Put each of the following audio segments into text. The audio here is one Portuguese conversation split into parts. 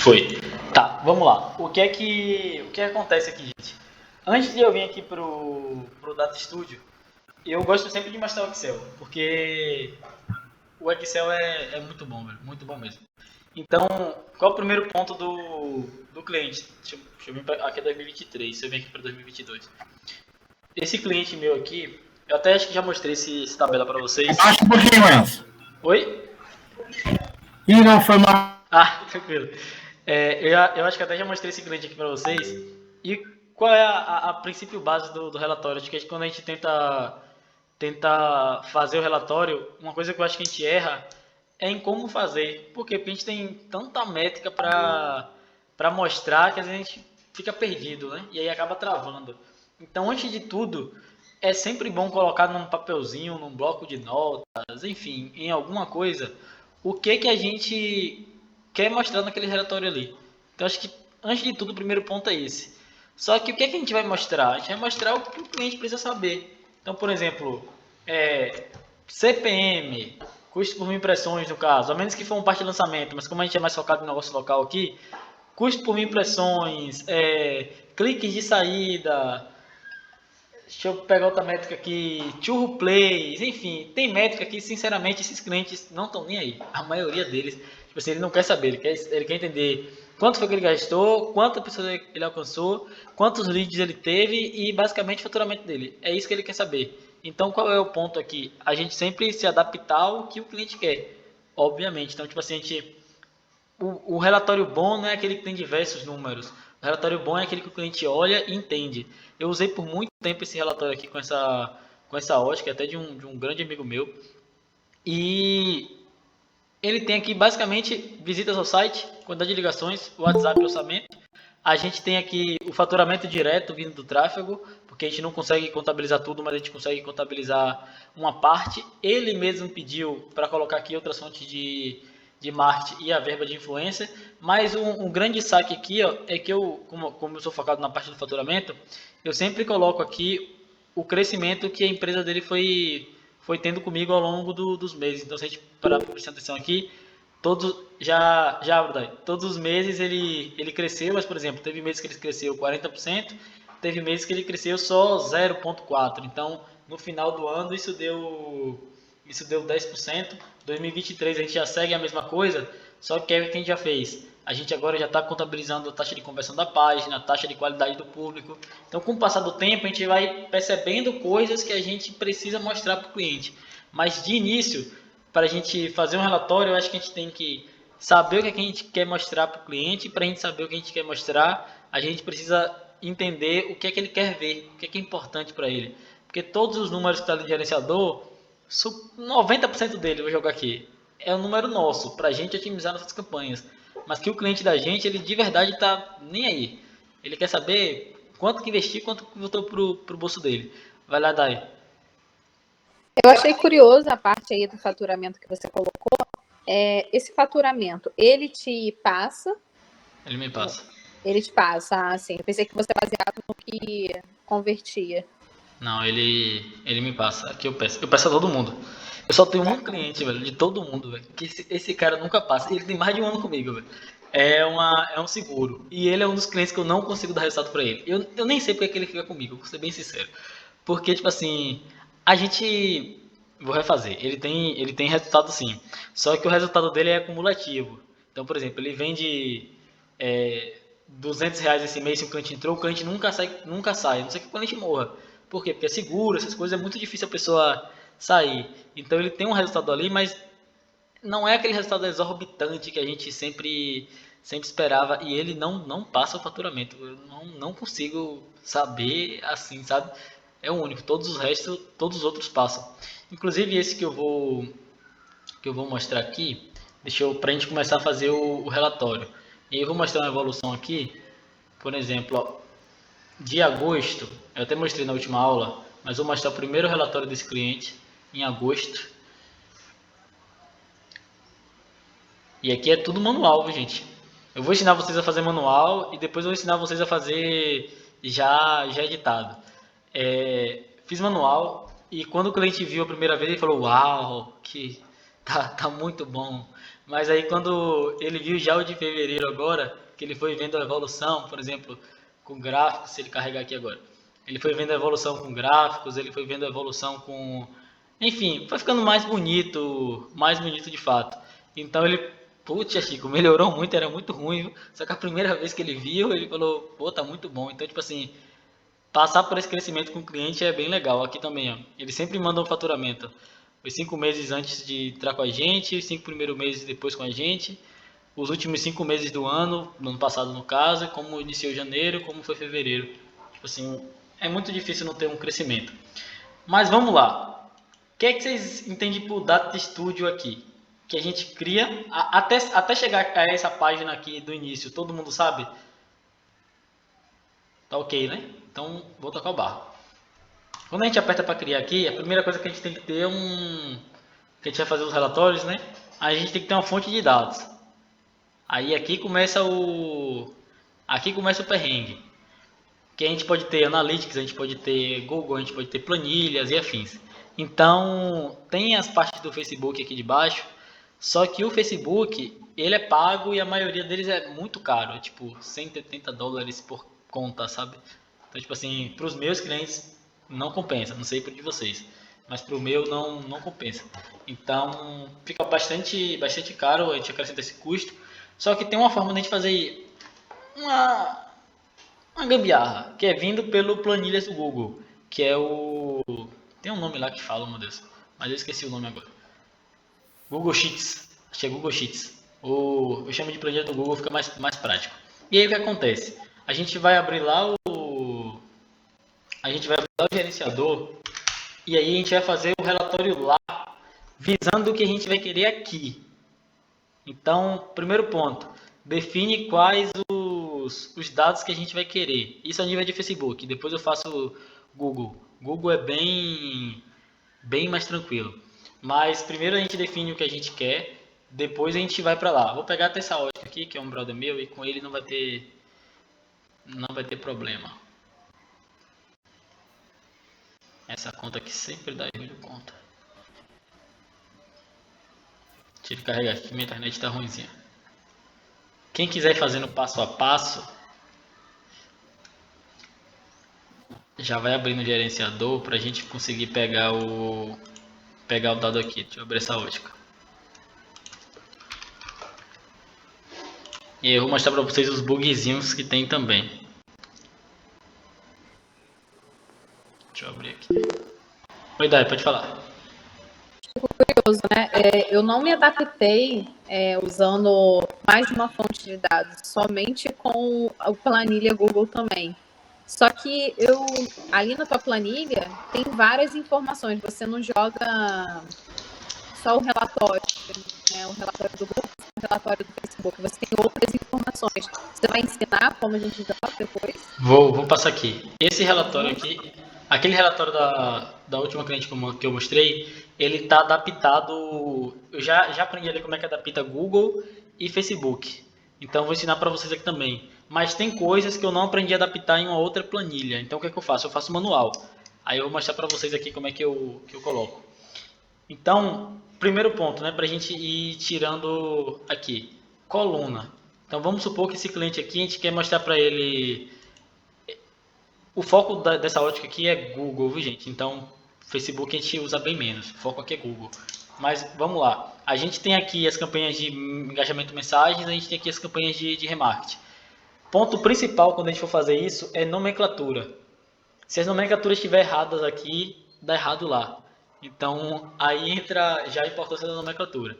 Foi. Tá, vamos lá. O que acontece aqui, gente? Antes de eu vir aqui pro Data Studio, eu gosto sempre de mostrar o Excel, porque o Excel é muito bom, velho, muito bom mesmo. Então, qual é o primeiro ponto do cliente? Deixa eu vir aqui é 2023, se eu vir aqui para 2022. Esse cliente meu aqui, eu até acho que já mostrei essa tabela para vocês. Abaixa um pouquinho, Enzo. Oi? Ih, não, foi mal. Ah, tranquilo. Eu acho que até já mostrei esse cliente aqui para vocês. E qual é a princípio base do relatório? Acho que quando a gente tenta fazer o relatório, uma coisa que eu acho que a gente erra é em como fazer. Por quê? Porque a gente tem tanta métrica para mostrar que às vezes a gente fica perdido, né? E aí acaba travando. Então, antes de tudo, é sempre bom colocar num papelzinho, num bloco de notas, enfim, em alguma coisa, o que a gente quer mostrar naquele relatório ali. Então, acho que antes de tudo, o primeiro ponto é esse. Só que o que a gente vai mostrar? A gente vai mostrar o que o cliente precisa saber. Então, por exemplo, CPM, custo por mil impressões no caso, a menos que for um parte de lançamento, mas como a gente é mais focado no negócio local aqui, custo por mil impressões, cliques de saída, deixa eu pegar outra métrica aqui, churro plays, enfim, tem métrica que sinceramente esses clientes não estão nem aí, a maioria deles, tipo assim, ele não quer saber, ele quer entender quanto foi que ele gastou, quantas pessoas ele alcançou, quantos leads ele teve e basicamente o faturamento dele, é isso que ele quer saber. Então qual é o ponto aqui? A gente sempre se adaptar ao que o cliente quer, obviamente, então tipo assim, o relatório bom não é aquele que tem diversos números. O relatório bom é aquele que o cliente olha e entende. Eu usei por muito tempo esse relatório aqui com essa ótica, até de um grande amigo meu. E ele tem aqui basicamente visitas ao site, quantidade de ligações, WhatsApp, orçamento. A gente tem aqui o faturamento direto vindo do tráfego, porque a gente não consegue contabilizar tudo, mas a gente consegue contabilizar uma parte. Ele mesmo pediu para colocar aqui outras fontes de marketing e a verba de influência. Mas um grande saque aqui ó, é que como eu sou focado na parte do faturamento, eu sempre coloco aqui o crescimento que a empresa dele foi tendo comigo ao longo dos meses. Então, se a gente parar para prestar atenção aqui, todos os meses ele cresceu, mas, por exemplo, teve meses que ele cresceu 40%, teve meses que ele cresceu só 0,4%. Então, no final do ano, isso deu 10%. 2023 a gente já segue a mesma coisa, só que é o que a gente já fez. A gente agora já está contabilizando a taxa de conversão da página, a taxa de qualidade do público. Então, com o passar do tempo, a gente vai percebendo coisas que a gente precisa mostrar para o cliente. Mas, de início, para a gente fazer um relatório, eu acho que a gente tem que saber o que a gente quer mostrar para o cliente. Para a gente saber o que a gente quer mostrar, a gente precisa entender o que é que ele quer ver, o que é importante para ele. Porque todos os números que está no gerenciador, 90% dele, vou jogar aqui, é o número nosso, para a gente otimizar nossas campanhas. Mas que o cliente da gente, ele de verdade está nem aí. Ele quer saber quanto que investir, quanto que voltou pro bolso dele. Vai lá, Dai. Eu achei curioso a parte aí do faturamento que você colocou. Esse faturamento, ele te passa? Ele me passa. Ele te passa, assim. Eu pensei que você baseava no que convertia. Não, ele me passa. Aqui eu peço. Eu peço a todo mundo. Eu só tenho um cliente, velho, de todo mundo, velho, que esse cara nunca passa. Ele tem mais de um ano comigo, velho. É um seguro. E ele é um dos clientes que eu não consigo dar resultado pra ele. Eu nem sei porque que ele fica comigo, vou ser bem sincero. Porque, tipo assim, a gente. Vou refazer. Ele tem resultado sim. Só que o resultado dele é acumulativo. Então, por exemplo, ele vende R$ 200 esse mês se o cliente entrou, o cliente nunca sai, a não ser que o cliente morra. Por quê? Porque é seguro, essas coisas é muito difícil a pessoa sair. Então ele tem um resultado ali, mas não é aquele resultado exorbitante que a gente sempre esperava e ele não passa o faturamento. Eu não consigo saber assim, sabe? É o único. Todos os restos, todos os outros passam. Inclusive esse que eu vou mostrar aqui, pra gente começar a fazer o relatório. E eu vou mostrar uma evolução aqui, por exemplo, ó, de agosto, eu até mostrei na última aula, mas vou mostrar o primeiro relatório desse cliente em agosto. E aqui é tudo manual, viu, gente? Eu vou ensinar vocês a fazer manual e depois eu vou ensinar vocês a fazer já editado. Fiz manual e quando o cliente viu a primeira vez ele falou: Uau, que tá muito bom. Mas aí quando ele viu já o de fevereiro agora, que ele foi vendo a evolução, por exemplo, com gráficos, se ele carregar aqui agora. Ele foi vendo a evolução com gráficos, ele foi vendo a evolução com... Enfim, foi ficando mais bonito de fato. Então ele, putz, Chico, melhorou muito, era muito ruim, viu? Só que a primeira vez que ele viu, ele falou, pô, tá muito bom. Então, tipo assim, passar por esse crescimento com o cliente é bem legal. Aqui também, ó. Eles sempre mandam um faturamento. Os 5 meses antes de entrar com a gente, os 5 primeiros meses depois com a gente, os últimos 5 meses do ano passado no caso, como iniciou janeiro, como foi fevereiro. Tipo assim, é muito difícil não ter um crescimento. Mas vamos lá. O que é que vocês entendem por Data Studio aqui? Que a gente cria, até chegar a essa página aqui do início, todo mundo sabe? Tá ok, né? Então vou tocar o barro. Quando a gente aperta para criar aqui, a primeira coisa que a gente tem que ter é que a gente vai fazer os relatórios, né? A gente tem que ter uma fonte de dados. Aí aqui começa o perrengue. Que a gente pode ter Analytics, a gente pode ter Google, a gente pode ter planilhas e afins. Então, tem as partes do Facebook aqui de baixo, só que o Facebook, ele é pago e a maioria deles é muito caro, é tipo $180 por conta, sabe? Então, tipo assim, para os meus clientes não compensa, não sei para de vocês, mas para o meu não compensa. Então, fica bastante caro, a gente acrescenta esse custo, só que tem uma forma de a gente fazer uma gambiarra, que é vindo pelo planilhas do Google, que é o... Tem um nome lá que fala, meu Deus, mas eu esqueci o nome agora. Google Sheets, acho que é Google Sheets. Eu chamo de planilha do Google, fica mais prático. E aí o que acontece? A gente vai abrir lá o gerenciador e aí a gente vai fazer o relatório lá, visando o que a gente vai querer aqui. Então, primeiro ponto, define quais os dados que a gente vai querer. Isso a nível de Facebook. Depois eu faço Google. Google é bem mais tranquilo. Mas primeiro a gente define o que a gente quer, depois a gente vai para lá. Vou pegar até essa ótica aqui, que é um brother meu, e com ele não vai ter problema. Essa conta aqui sempre dá erro de conta. Deixa eu carregar aqui, minha internet está ruimzinha. Quem quiser ir fazendo passo a passo, já vai abrir no gerenciador para a gente conseguir pegar o dado aqui. Deixa eu abrir essa ótica. E eu vou mostrar para vocês os bugzinhos que tem também. Deixa eu abrir aqui. Oi, Dai, pode falar. Curioso, né? Eu não me adaptei usando mais de uma fonte de dados, somente com a planilha Google também. Só que ali na tua planilha tem várias informações. Você não joga só o relatório, né? O relatório do Google, o relatório do Facebook. Você tem outras informações. Você vai ensinar como a gente joga depois? Vou passar aqui. Esse relatório aqui, aquele relatório da última cliente que eu mostrei, ele está adaptado. Eu já aprendi ali como é que adapta Google e Facebook. Então vou ensinar para vocês aqui também. Mas tem coisas que eu não aprendi a adaptar em uma outra planilha. Então o que é que eu faço? Eu faço manual. Aí eu vou mostrar para vocês aqui como é que eu coloco. Então, primeiro ponto, né, para a gente ir tirando aqui, coluna. Então vamos supor que esse cliente aqui, a gente quer mostrar para ele... O foco dessa ótica aqui é Google, viu, gente? Então, Facebook a gente usa bem menos. O foco aqui é Google. Mas vamos lá. A gente tem aqui as campanhas de engajamento mensagens, a gente tem aqui as campanhas de remarketing. Ponto principal quando a gente for fazer isso é nomenclatura. Se as nomenclaturas estiverem erradas aqui, dá errado lá. Então, aí entra já a importância da nomenclatura.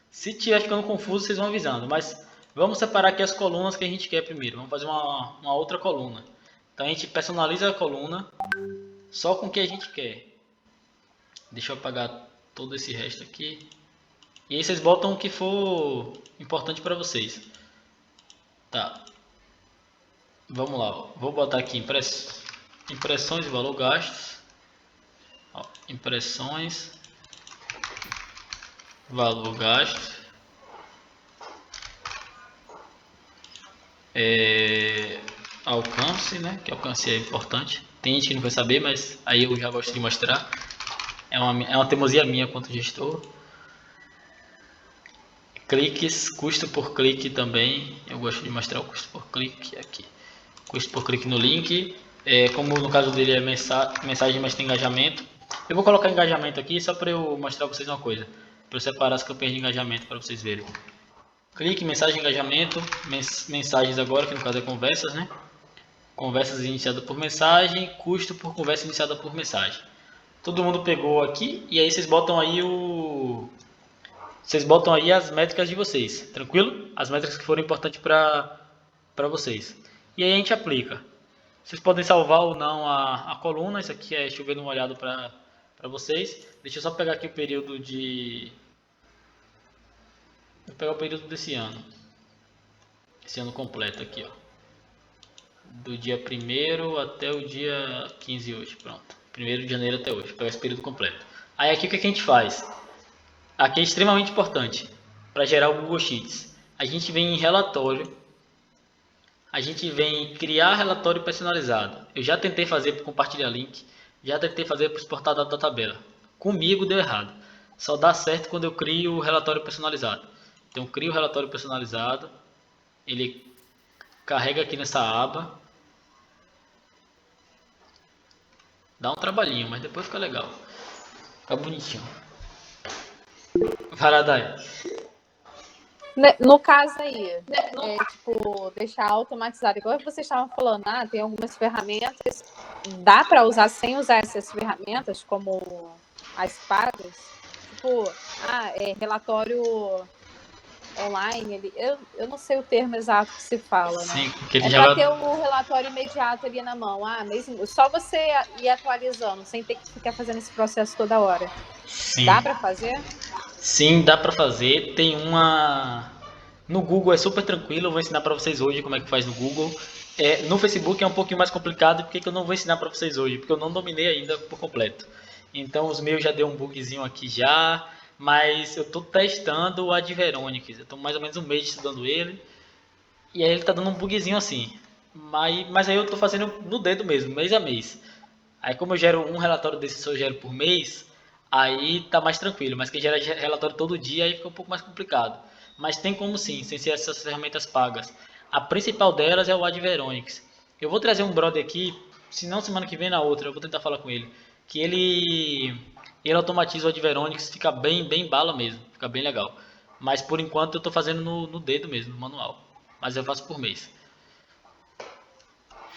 Se estiver ficando confuso, vocês vão avisando. Mas vamos separar aqui as colunas que a gente quer primeiro. Vamos fazer uma outra coluna. Então, a gente personaliza a coluna só com o que a gente quer. Deixa eu apagar todo esse resto aqui. E aí vocês botam o que for importante para vocês. Tá. Vamos lá. Ó. Vou botar aqui impressões e valor gastos. Ó, impressões, valor gasto, alcance, né? Que alcance é importante. Tem gente que não vai saber, mas aí eu já gosto de mostrar. É uma teimosia minha quanto gestor. cliques, custo por clique também. Eu gosto de mostrar o custo por clique aqui. Custo por clique no link. Como no caso dele é mensagem, mas tem engajamento. Eu vou colocar engajamento aqui só para eu mostrar para vocês uma coisa. Para eu separar as campanhas de engajamento para vocês verem. Clique, mensagem, engajamento, mensagens agora, que no caso é conversas, né? Conversas iniciadas por mensagem, custo por conversa iniciada por mensagem. Todo mundo pegou aqui e aí vocês botam aí as métricas de vocês, tranquilo? As métricas que foram importantes para vocês. E aí a gente aplica. Vocês podem salvar ou não a coluna, isso aqui é chovendo uma olhada para vocês. Deixa eu só pegar aqui o período de... Vou pegar o período desse ano. Esse ano completo aqui, ó. Do dia 1º até o dia 15 hoje, pronto. 1º de janeiro até hoje, pegar esse período completo. Aí aqui o que a gente faz? Aqui é extremamente importante para gerar o Google Sheets. A gente vem em relatório, a gente vem criar relatório personalizado. Eu já tentei fazer para compartilhar link, já tentei fazer para exportar dado da tabela. Comigo deu errado. Só dá certo quando eu crio o relatório personalizado. Então eu crio o relatório personalizado, ele carrega aqui nessa aba. Dá um trabalhinho, mas depois fica legal. Fica bonitinho. Vai lá, Dai. No caso aí, tipo, deixar automatizado. Igual vocês estavam falando, tem algumas ferramentas. Dá para usar sem usar essas ferramentas, como as pagas? Tipo, relatório online, eu não sei o termo exato que se fala, né? Sim, porque ele para ter um relatório imediato ali na mão. Mesmo, só você ir atualizando, sem ter que ficar fazendo esse processo toda hora. Sim. Dá para fazer? Sim, dá para fazer. Tem uma... No Google é super tranquilo, eu vou ensinar para vocês hoje como é que faz no Google. No Facebook é um pouquinho mais complicado, porque eu não vou ensinar para vocês hoje, porque eu não dominei ainda por completo. Então os meus já deu um bugzinho aqui já, mas eu estou testando o Adveronics. Eu estou mais ou menos um mês estudando ele, e aí ele está dando um bugzinho assim. Mas aí eu estou fazendo no dedo mesmo, mês a mês. Aí como eu gero um relatório desse, só gero por mês, aí tá mais tranquilo. Mas quem gera relatório todo dia, aí fica um pouco mais complicado. Mas tem como sim, sem ser essas ferramentas pagas. A principal delas é o Adveronics. Eu vou trazer um brother aqui, se não semana que vem na outra, eu vou tentar falar com ele. Que ele automatiza o Adveronics, fica bem bala mesmo, fica bem legal. Mas por enquanto eu tô fazendo no dedo mesmo, no manual. Mas eu faço por mês.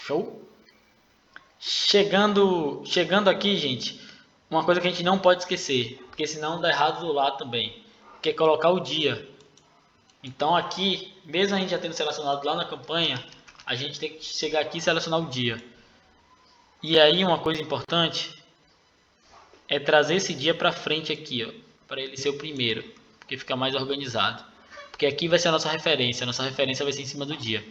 Show? Chegando aqui, gente, uma coisa que a gente não pode esquecer, porque senão dá errado do lado também, que é colocar o dia. Então aqui, mesmo a gente já tendo selecionado lá na campanha, a gente tem que chegar aqui e selecionar o dia. E aí uma coisa importante é trazer esse dia para frente aqui, ó, para ele ser o primeiro, porque fica mais organizado. Porque aqui vai ser a nossa referência vai ser em cima do dia.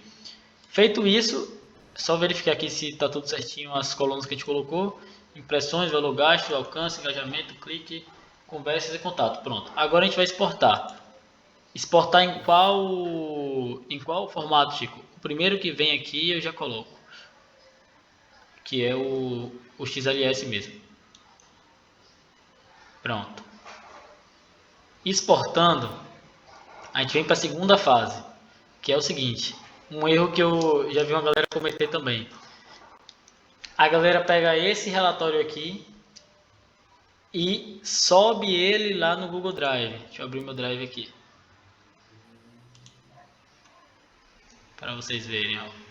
Feito isso, é só verificar aqui se está tudo certinho as colunas que a gente colocou. Impressões, valor gasto, alcance, engajamento, clique, conversas e contato. Pronto. Agora a gente vai exportar. Exportar em qual formato, Chico? O primeiro que vem aqui eu já coloco, que é o XLS mesmo. Pronto. Exportando, a gente vem para a segunda fase, que é o seguinte, um erro que eu já vi uma galera cometer também. A galera pega esse relatório aqui e sobe ele lá no Google Drive. Deixa eu abrir meu Drive aqui, para vocês verem, ó.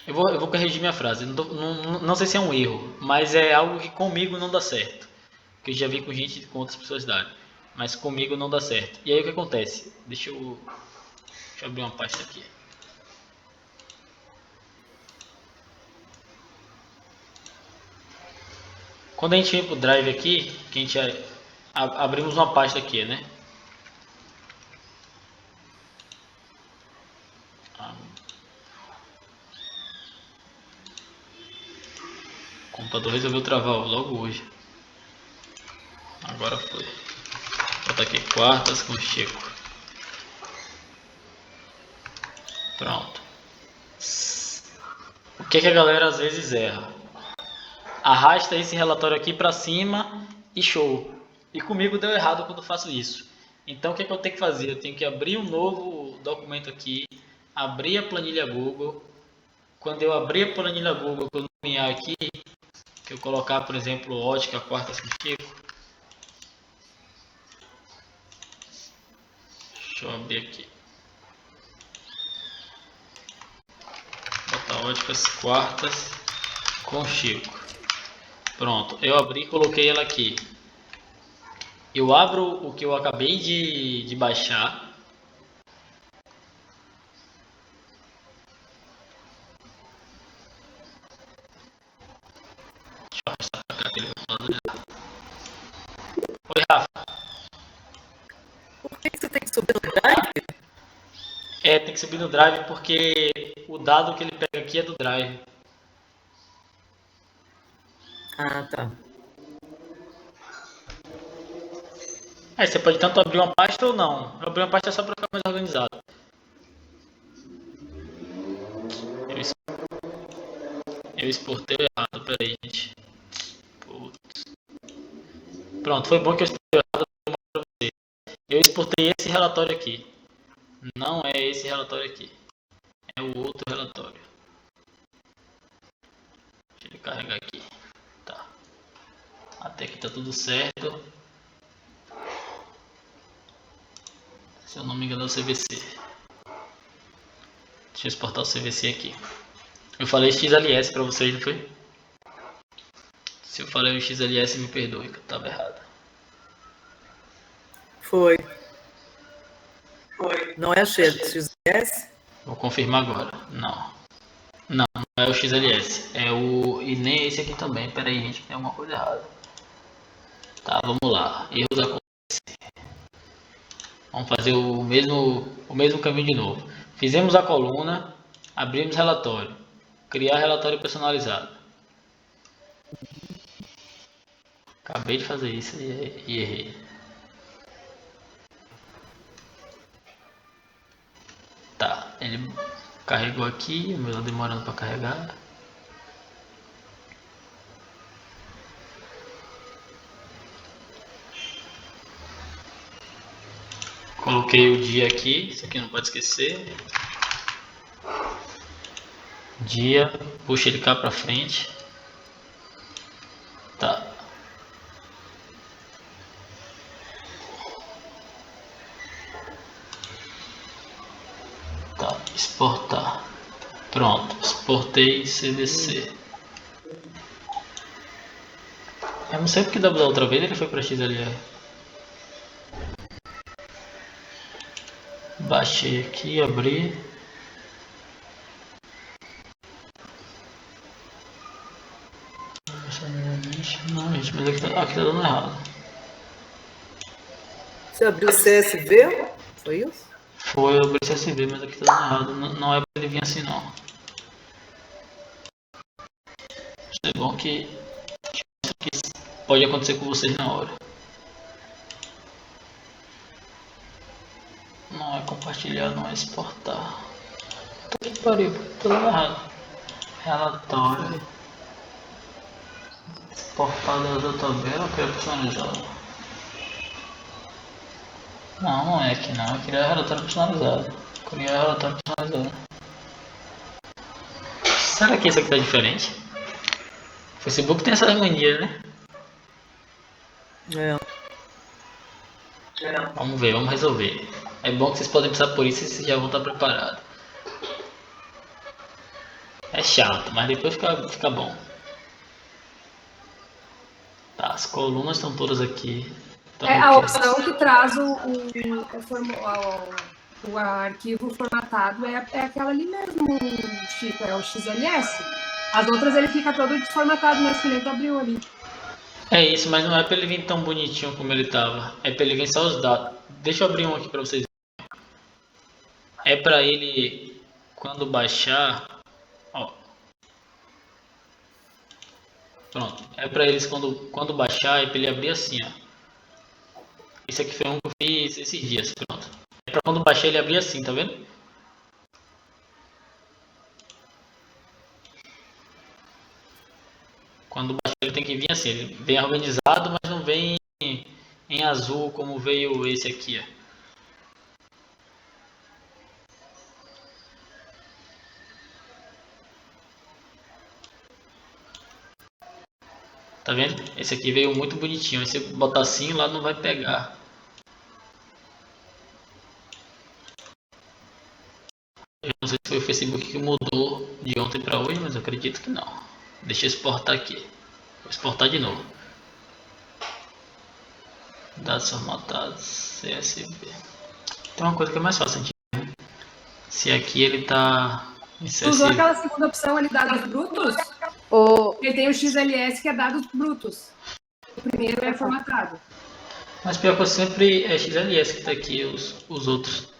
Eu vou corrigir minha frase. Não sei se é um erro, mas é algo que comigo não dá certo. Que eu já vi com outras pessoas darem. Mas comigo não dá certo. E aí o que acontece? Deixa eu abrir uma pasta aqui. Quando a gente vem para o Drive aqui, que a gente abrimos uma pasta aqui, né? O computador resolveu travar logo hoje. Agora foi. Vou botar aqui quartas com Chico. Pronto. O que a galera às vezes erra? arrasta esse relatório aqui para cima e show. E comigo deu errado quando eu faço isso. Então o que, é que eu tenho que fazer? Eu tenho que abrir um novo documento aqui, abrir a planilha Google. Quando eu abrir a planilha Google, que eu nomear aqui, que eu colocar, por exemplo, ótica quarta com Chico. Deixa eu abrir aqui. Botar óticas quartas com Chico. Pronto, eu abri e coloquei ela aqui. Eu abro o que eu acabei de baixar. Deixa eu arrastar pra cá aquele computador dela. Oi, Rafa. Por que você tem que subir no Drive? Tem que subir no Drive porque o dado que ele pega aqui é do Drive. Ah, tá. Você pode tanto abrir uma pasta ou não. Abrir uma pasta é só para ficar mais organizado. Eu exportei errado, peraí, gente. Putz. Pronto, foi bom que eu exportei errado. Eu exportei esse relatório aqui. Não é esse relatório aqui. É o outro relatório. Deixa ele carregar aqui. Tá. Até aqui tá tudo certo. Se eu não me engano é o CVC. Deixa eu exportar o CVC aqui. Eu falei XLS pra vocês, não foi? Se eu falei o XLS, me perdoe, que eu tava errado. Foi. Não é XS? Vou confirmar agora. Não. Não é o XLS. É o... E nem esse aqui também. Pera aí, gente, que tem alguma coisa errada. Tá, vamos lá. Erros acontecem. Vamos fazer o mesmo caminho de novo. Fizemos a coluna, abrimos relatório. Criar relatório personalizado. Acabei de fazer isso e errei. Tá, ele carregou aqui, o meu tá demorando para carregar. Coloquei o dia aqui, isso aqui não pode esquecer. Dia, puxa ele cá para frente. Tá. Tá, exportar. Pronto, exportei CDC. Eu não sei porque da outra vez ele foi para XLR. Baixei aqui, abri. Não, gente, mas aqui tá dando errado. Você abriu o CSV? Foi isso? Foi, eu abri o CSV, mas aqui tá dando errado. Não é pra ele vir assim não. Isso é bom que pode acontecer com vocês na hora. Não é compartilhar, não é exportar. Puta que pariu, tá dando errado. Relatório. Exportar da tabela, criar personalizado. Não, não é aqui não. Eu queria relatório personalizado. Criar relatório personalizado. Será que esse aqui tá diferente? O Facebook tem essa mania, né? É. Vamos ver, vamos resolver. É bom que vocês podem passar por isso e vocês já vão estar preparados. É chato, mas depois fica bom. Tá, as colunas estão todas aqui. Então, A opção que traz o arquivo formatado é aquela ali mesmo, Chico, é o XLS. As outras ele fica todo desformatado, mas que nem tu abriu ali. É isso, mas não é pra ele vir tão bonitinho como ele tava. É pra ele vir só os dados. Deixa eu abrir um aqui pra vocês verem. É pra ele, quando baixar... Ó. Pronto. É pra eles, quando baixar, é pra ele abrir assim, ó. Esse aqui foi um que eu fiz esses dias, pronto. É pra quando baixar ele abrir assim, tá vendo? Quando baixa ele tem que vir assim, ele vem organizado, mas não vem em azul como veio esse aqui, ó. Tá vendo? Esse aqui veio muito bonitinho. Se você botar assim, lá não vai pegar. Eu não sei se foi o Facebook que mudou de ontem para hoje, mas eu acredito que não. Deixa eu exportar aqui. Vou exportar de novo. Dados formatados, CSV. Tem uma coisa que é mais fácil, né? Se aqui ele tá em Tu usou CSV. aquela segunda opção ali, dados brutos? O, Ele tem o XLS, que é dados brutos. O primeiro é formatado. Mas pior que eu sempre é XLS que tá aqui, os outros.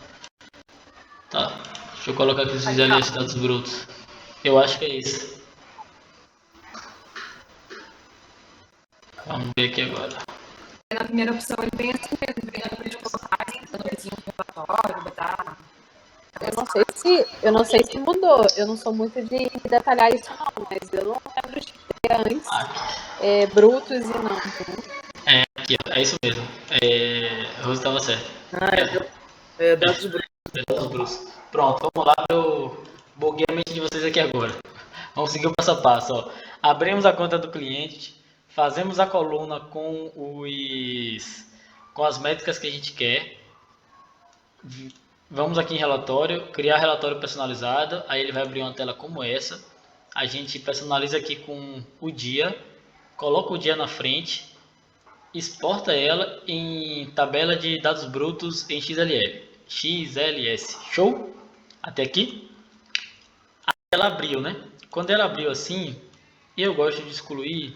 Tá, deixa eu colocar aqui os XLS dados brutos. Eu acho que é isso. Vamos ver aqui agora. Na primeira opção ele vem assim mesmo, vem na frente de colocar, no vizinho um relatório, botar. eu não sei se mudou. Eu não sou muito de detalhar isso não, mas eu não lembro de ter antes brutos e não. É, aqui, ó, é isso mesmo. A Rose estava certa. Dados brutos. Dados brutos. Pronto, vamos lá. Eu buguei a mente de vocês aqui agora. Vamos seguir o passo a passo. Ó. Abrimos a conta do cliente, fazemos a coluna com as métricas que a gente quer. Vamos aqui em relatório, criar relatório personalizado. Aí ele vai abrir uma tela como essa. A gente personaliza aqui com o dia, coloca o dia na frente, exporta ela em tabela de dados brutos em XLS. Show? Até aqui? Ela abriu, né? Quando ela abriu assim, eu gosto de excluir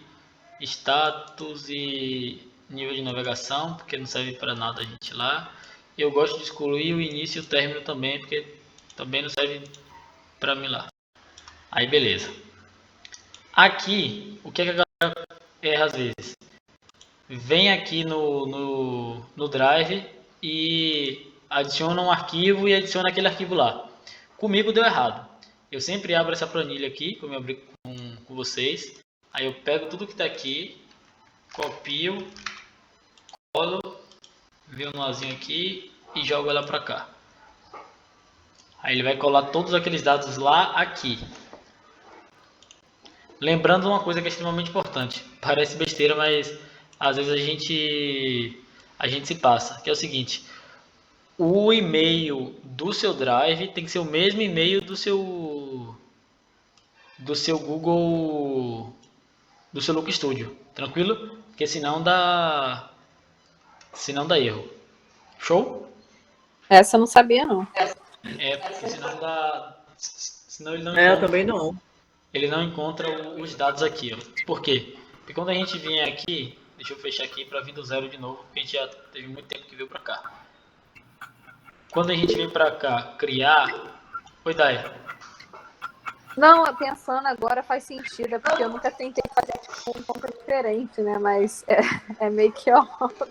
status e nível de navegação, porque não serve para nada a gente lá. Eu gosto de excluir o início e o término também, porque também não serve para mim lá. Aí beleza. Aqui, o que a galera erra às vezes? Vem aqui no Drive e adiciona um arquivo e adiciona aquele arquivo lá. Comigo deu errado. Eu sempre abro essa planilha aqui, como eu abri com vocês. Aí eu pego tudo que está aqui, copio, colo, venho no azinho aqui e jogo ela para cá. Aí ele vai colar todos aqueles dados lá aqui. Lembrando uma coisa que é extremamente importante. Parece besteira, mas às vezes a gente se passa. Que é o seguinte. O e-mail do seu Drive tem que ser o mesmo e-mail do seu Google, do seu Look Studio. Tranquilo? Porque senão dá erro. Show? Essa eu não sabia, não. Porque senão dá... Senão ele não Eu encontra. também não. Ele não encontra os dados aqui, ó. Por quê? Porque quando a gente vier aqui, deixa eu fechar aqui para vir do zero de novo, porque a gente já teve muito tempo que veio para cá. Quando a gente vem para cá criar, oi Dai. Não, pensando agora faz sentido, é porque eu nunca tentei fazer tipo, um conta diferente, né? Mas é meio que óbvio.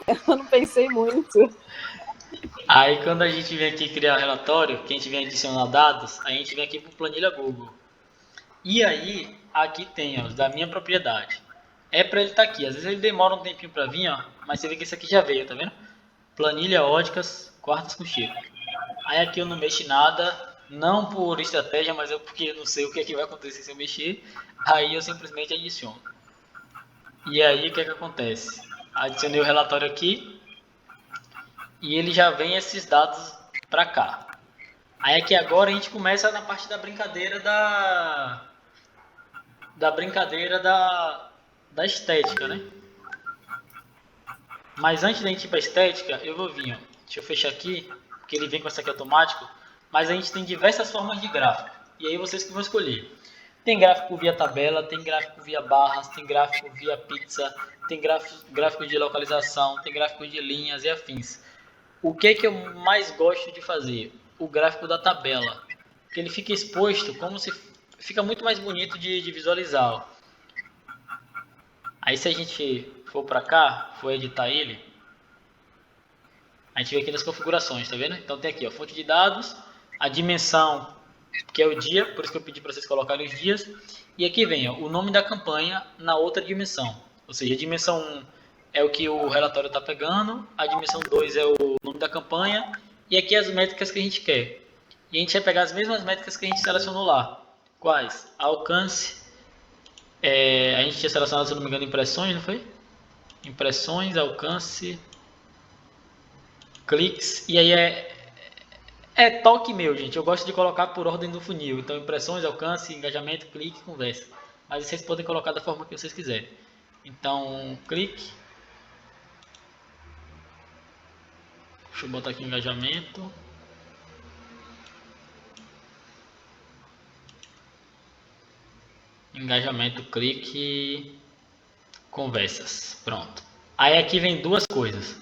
Eu não pensei muito. Aí quando a gente vem aqui criar relatório, que a gente vem adicionar dados, a gente vem aqui para planilha Google. E aí, aqui tem os da minha propriedade. É para ele estar aqui. Às vezes ele demora um tempinho para vir, ó, mas você vê que esse aqui já veio, tá vendo? Planilha óticas, quartas com Chico. Aí aqui eu não mexo em nada, não por estratégia, mas porque eu não sei o que é que vai acontecer se eu mexer. Aí eu simplesmente adiciono. E aí o que é que acontece? Adicionei o relatório aqui. E ele já vem esses dados para cá. Aí aqui agora a gente começa na parte da brincadeira da estética, né? Mas antes da gente ir para estética, eu vou vir, ó. Deixa eu fechar aqui, porque ele vem com essa aqui automático. Mas a gente tem diversas formas de gráfico. E aí vocês que vão escolher. Tem gráfico via tabela, tem gráfico via barras, tem gráfico via pizza, tem gráfico de localização, tem gráfico de linhas e afins. O que é que eu mais gosto de fazer? O gráfico da tabela. Porque ele fica exposto como se... Fica muito mais bonito de visualizar. Ó. Aí se a gente for para cá, for editar ele, a gente vê aqui nas configurações, tá vendo? Então tem aqui, ó, fonte de dados, a dimensão que é o dia, por isso que eu pedi para vocês colocarem os dias. E aqui vem ó, o nome da campanha na outra dimensão. Ou seja, a dimensão 1 é o que o relatório está pegando, a dimensão 2 é o nome da campanha, e aqui as métricas que a gente quer. E a gente vai pegar as mesmas métricas que a gente selecionou lá. Quais? Alcance. A gente tinha selecionado, se não me engano, impressões, não foi? Impressões, alcance, cliques, e aí é toque meu, gente. Eu gosto de colocar por ordem do funil. Então, impressões, alcance, engajamento, clique, conversa. Mas vocês podem colocar da forma que vocês quiserem. Então, clique. Deixa eu botar aqui engajamento. Engajamento, clique, conversas. Pronto. Aí aqui vem duas coisas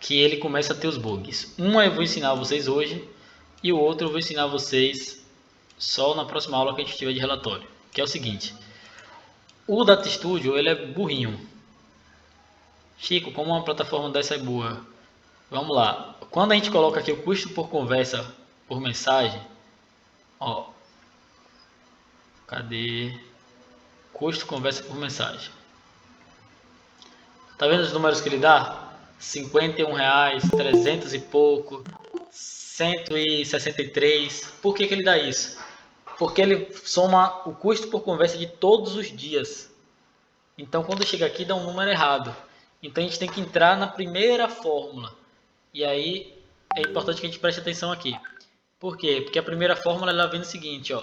que ele começa a ter os bugs. Uma eu vou ensinar vocês hoje e o outro eu vou ensinar vocês só na próxima aula que a gente tiver de relatório. Que é o seguinte. O Data Studio, ele é burrinho. Chico, como uma plataforma dessa é burra? Vamos lá. Quando a gente coloca aqui o custo por conversa por mensagem, ó. Cadê? Custo conversa por mensagem. Tá vendo os números que ele dá? R$51, 300 e pouco, 163. Por que ele dá isso? Porque ele soma o custo por conversa de todos os dias. Então, quando chega aqui, dá um número errado. Então, a gente tem que entrar na primeira fórmula. E aí, é importante que a gente preste atenção aqui. Por quê? Porque a primeira fórmula ela vem no seguinte, ó.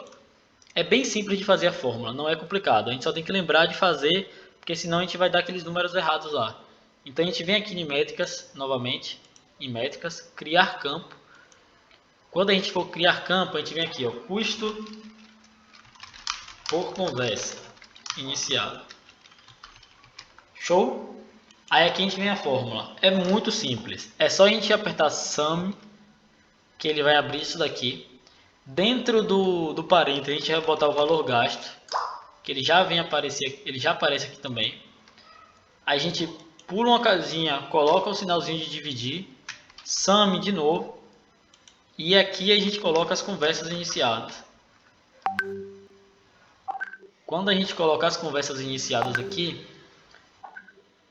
É bem simples de fazer a fórmula, não é complicado. A gente só tem que lembrar de fazer, porque senão a gente vai dar aqueles números errados lá. Então, a gente vem aqui em métricas, novamente. Em métricas, criar campo. Quando a gente for criar campo, a gente vem aqui, ó, custo por conversa iniciada. Show? Aí aqui a gente vem a fórmula. É muito simples. É só a gente apertar Sum, que ele vai abrir isso daqui. Dentro do parênteses, a gente vai botar o valor gasto, que ele já vem aparecer, ele já aparece aqui também. Aí a gente pula uma casinha, coloca o sinalzinho de dividir, Sum de novo. E aqui a gente coloca as conversas iniciadas. Quando a gente colocar as conversas iniciadas aqui,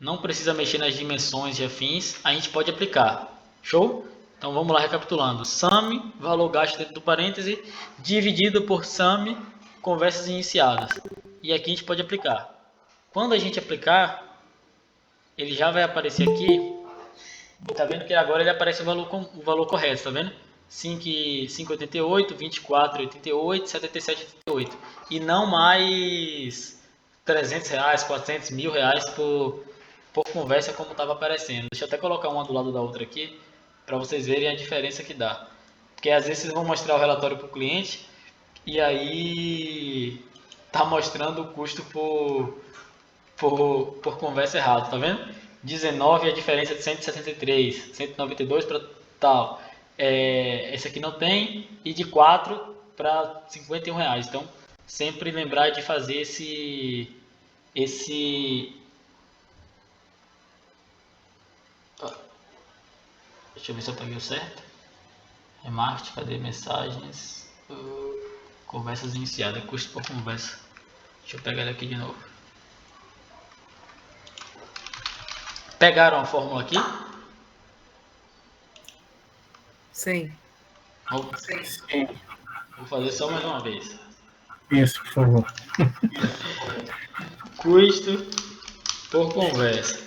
não precisa mexer nas dimensões e afins, a gente pode aplicar. Show? Então vamos lá recapitulando. Sum, valor gasto dentro do parêntese, dividido por sum, conversas iniciadas. E aqui a gente pode aplicar. Quando a gente aplicar, ele já vai aparecer aqui. Tá vendo que agora ele aparece o valor correto, tá vendo? 5,88, 24,88, 77,88. E não mais R$300, 400, R$1.000 por conversa como estava aparecendo. Deixa eu até colocar uma do lado da outra aqui, para vocês verem a diferença que dá. Porque às vezes vocês vão mostrar o relatório para o cliente e aí tá mostrando o custo por conversa errado, tá vendo? 19 é a diferença de 163, 192 para tal. Esse aqui não tem, e de 4 para R$51. Então, sempre lembrar de fazer esse deixa eu ver se eu peguei o certo. Remarketing, cadê mensagens? Conversas iniciadas, custo por conversa. Deixa eu pegar ele aqui de novo. Pegaram a fórmula aqui? Sim. Vou fazer só mais uma vez. Isso, por favor. Custo por conversa.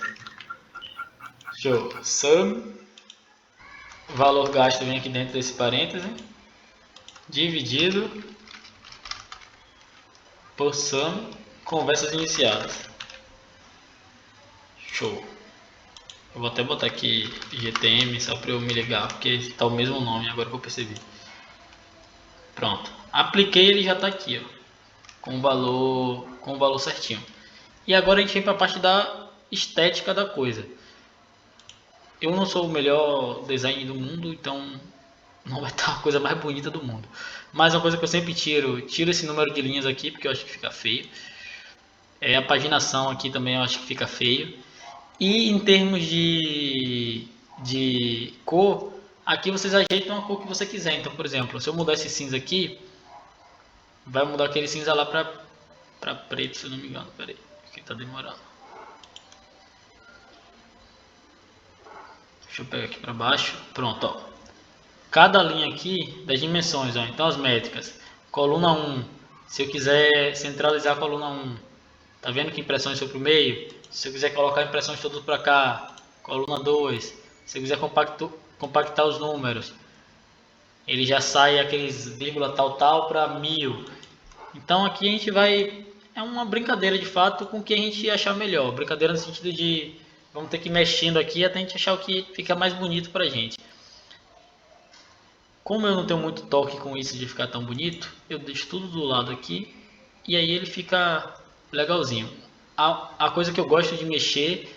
Show. Sum. Valor gasto vem aqui dentro desse parêntese. Dividido por sum. Conversas iniciadas. Show. Eu vou até botar aqui GTM só para eu me ligar, porque está o mesmo nome agora que eu percebi. Pronto. Apliquei, ele já está aqui, ó, com o valor certinho. E agora a gente vem para a parte da estética da coisa. Eu não sou o melhor design do mundo, então não vai estar a coisa mais bonita do mundo. Mas uma coisa que eu sempre tiro esse número de linhas aqui, porque eu acho que fica feio. A paginação aqui também eu acho que fica feio. E em termos de cor, Aqui vocês ajeitam a cor que você quiser. Então, por exemplo, se eu mudar esse cinza aqui, vai mudar aquele cinza lá pra preto, se eu não me engano. Pera aí, aqui tá demorando. Deixa eu pegar aqui pra baixo. Pronto, ó. Cada linha aqui das dimensões, ó. Então as métricas. Coluna 1, se eu quiser centralizar a coluna 1, tá vendo que impressões foi pro meio? Se eu quiser colocar impressões todas para cá, coluna 2. Se eu quiser compactar os números, ele já sai aqueles vírgula tal para 1000. Então aqui a gente vai, é uma brincadeira de fato com o que a gente achar melhor. Brincadeira no sentido de vamos ter que ir mexendo aqui até a gente achar o que fica mais bonito pra gente. Como eu não tenho muito toque com isso de ficar tão bonito, eu deixo tudo do lado aqui e aí ele fica legalzinho. A coisa que eu gosto de mexer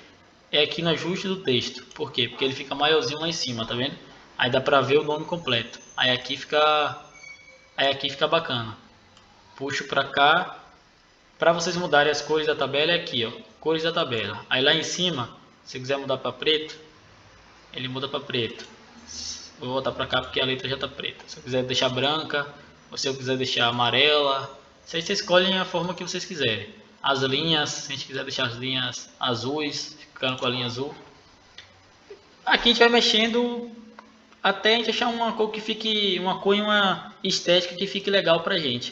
é aqui no ajuste do texto. Por quê? Porque ele fica maiorzinho lá em cima, tá vendo? Aí dá pra ver o nome completo. Aí aqui fica bacana. Puxo pra cá. Pra vocês mudarem as cores da tabela é aqui, ó. Cores da tabela. Aí lá em cima, se quiser mudar pra preto, ele muda pra preto. Vou voltar pra cá porque a letra já tá preta. Se eu quiser deixar branca, ou se eu quiser deixar amarela, isso aí vocês escolhem a forma que vocês quiserem. As linhas, se a gente quiser deixar as linhas azuis, ficando com a linha azul. Aqui a gente vai mexendo até a gente achar uma cor que fique, uma cor e uma estética que fique legal pra gente.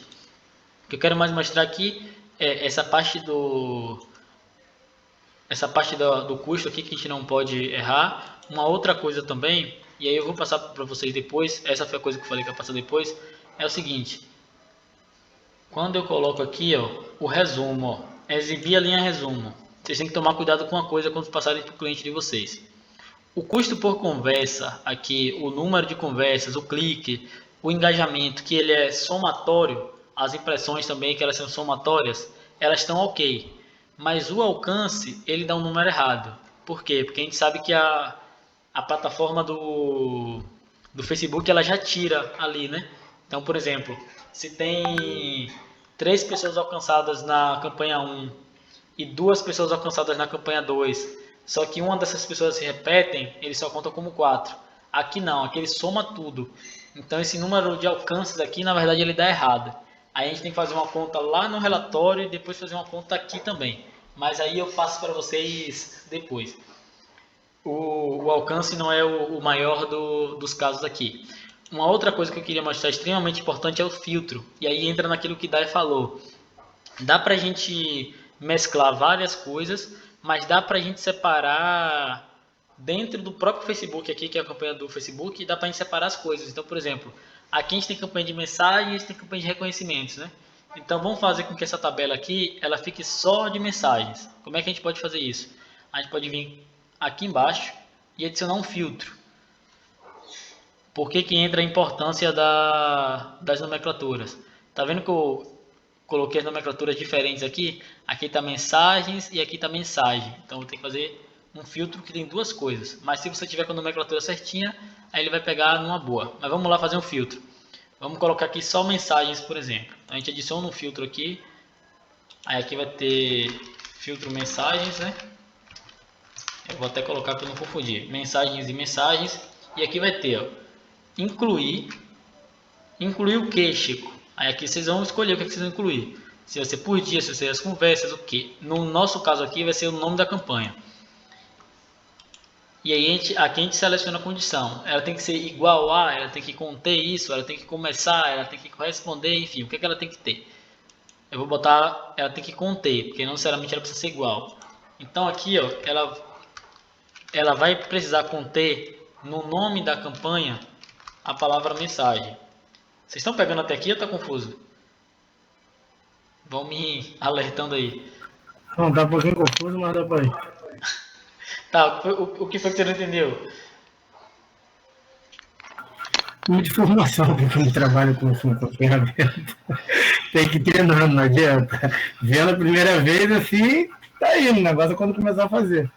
O que eu quero mais mostrar aqui é essa parte do custo aqui que a gente não pode errar. Uma outra coisa também, e aí eu vou passar para vocês depois, essa foi a coisa que eu falei que ia passar depois, é o seguinte. Quando eu coloco aqui, ó, o resumo, ó, exibir a linha resumo. Vocês têm que tomar cuidado com uma coisa quando passarem para o cliente de vocês. O custo por conversa, aqui, o número de conversas, o clique, o engajamento, que ele é somatório, as impressões também, que elas são somatórias, elas estão ok. Mas o alcance, ele dá um número errado. Por quê? Porque a gente sabe que a plataforma do Facebook, ela já tira ali, né? Então, por exemplo, se tem 3 pessoas alcançadas na campanha 1 e 2 pessoas alcançadas na campanha 2, só que uma dessas pessoas se repetem, ele só conta como 4. Aqui não, aqui ele soma tudo. Então esse número de alcances aqui, na verdade, ele dá errado. Aí a gente tem que fazer uma conta lá no relatório e depois fazer uma conta aqui também. Mas aí eu passo para vocês depois. O alcance não é o maior dos casos aqui. Uma outra coisa que eu queria mostrar extremamente importante é o filtro. E aí entra naquilo que Dai falou. Dá pra gente mesclar várias coisas, mas dá pra gente separar dentro do próprio Facebook aqui, que é a campanha do Facebook, dá pra gente separar as coisas. Então, por exemplo, aqui a gente tem campanha de mensagens, tem campanha de reconhecimentos, né? Então vamos fazer com que essa tabela aqui, ela fique só de mensagens. Como é que a gente pode fazer isso? A gente pode vir aqui embaixo e adicionar um filtro. Por que que entra a importância das nomenclaturas? Tá vendo que eu coloquei as nomenclaturas diferentes aqui? Aqui está mensagens e aqui está mensagem. Então eu tenho que fazer um filtro que tem duas coisas. Mas se você tiver com a nomenclatura certinha, aí ele vai pegar numa boa. Mas vamos lá fazer um filtro. Vamos colocar aqui só mensagens, por exemplo. A gente adiciona um filtro aqui. Aí aqui vai ter filtro mensagens, né? Eu vou até colocar para não confundir. Mensagens e mensagens. E aqui vai ter, ó, incluir. Incluir o que, Chico? Aí aqui vocês vão escolher o que vocês vão incluir. Se vai ser por dia, se vai ser as conversas, o que. No nosso caso aqui vai ser o nome da campanha. E aí aqui a gente seleciona a condição. Ela tem que ser igual a, ela tem que conter isso, ela tem que começar, ela tem que corresponder, enfim, o que ela tem que ter? Eu vou botar, ela tem que conter, porque não necessariamente ela precisa ser igual. Então aqui, ó, ela vai precisar conter no nome da campanha a palavra mensagem. Vocês estão pegando até aqui ou está confuso? Vão me alertando aí. Não, tá um pouquinho confuso, mas dá pra ir. Tá, o que foi que você não entendeu? Muita informação, porque eu não trabalho com ferramenta. Tem que ir treinando, não adianta. Vendo a primeira vez, assim, tá indo. O negócio é quando começar a fazer.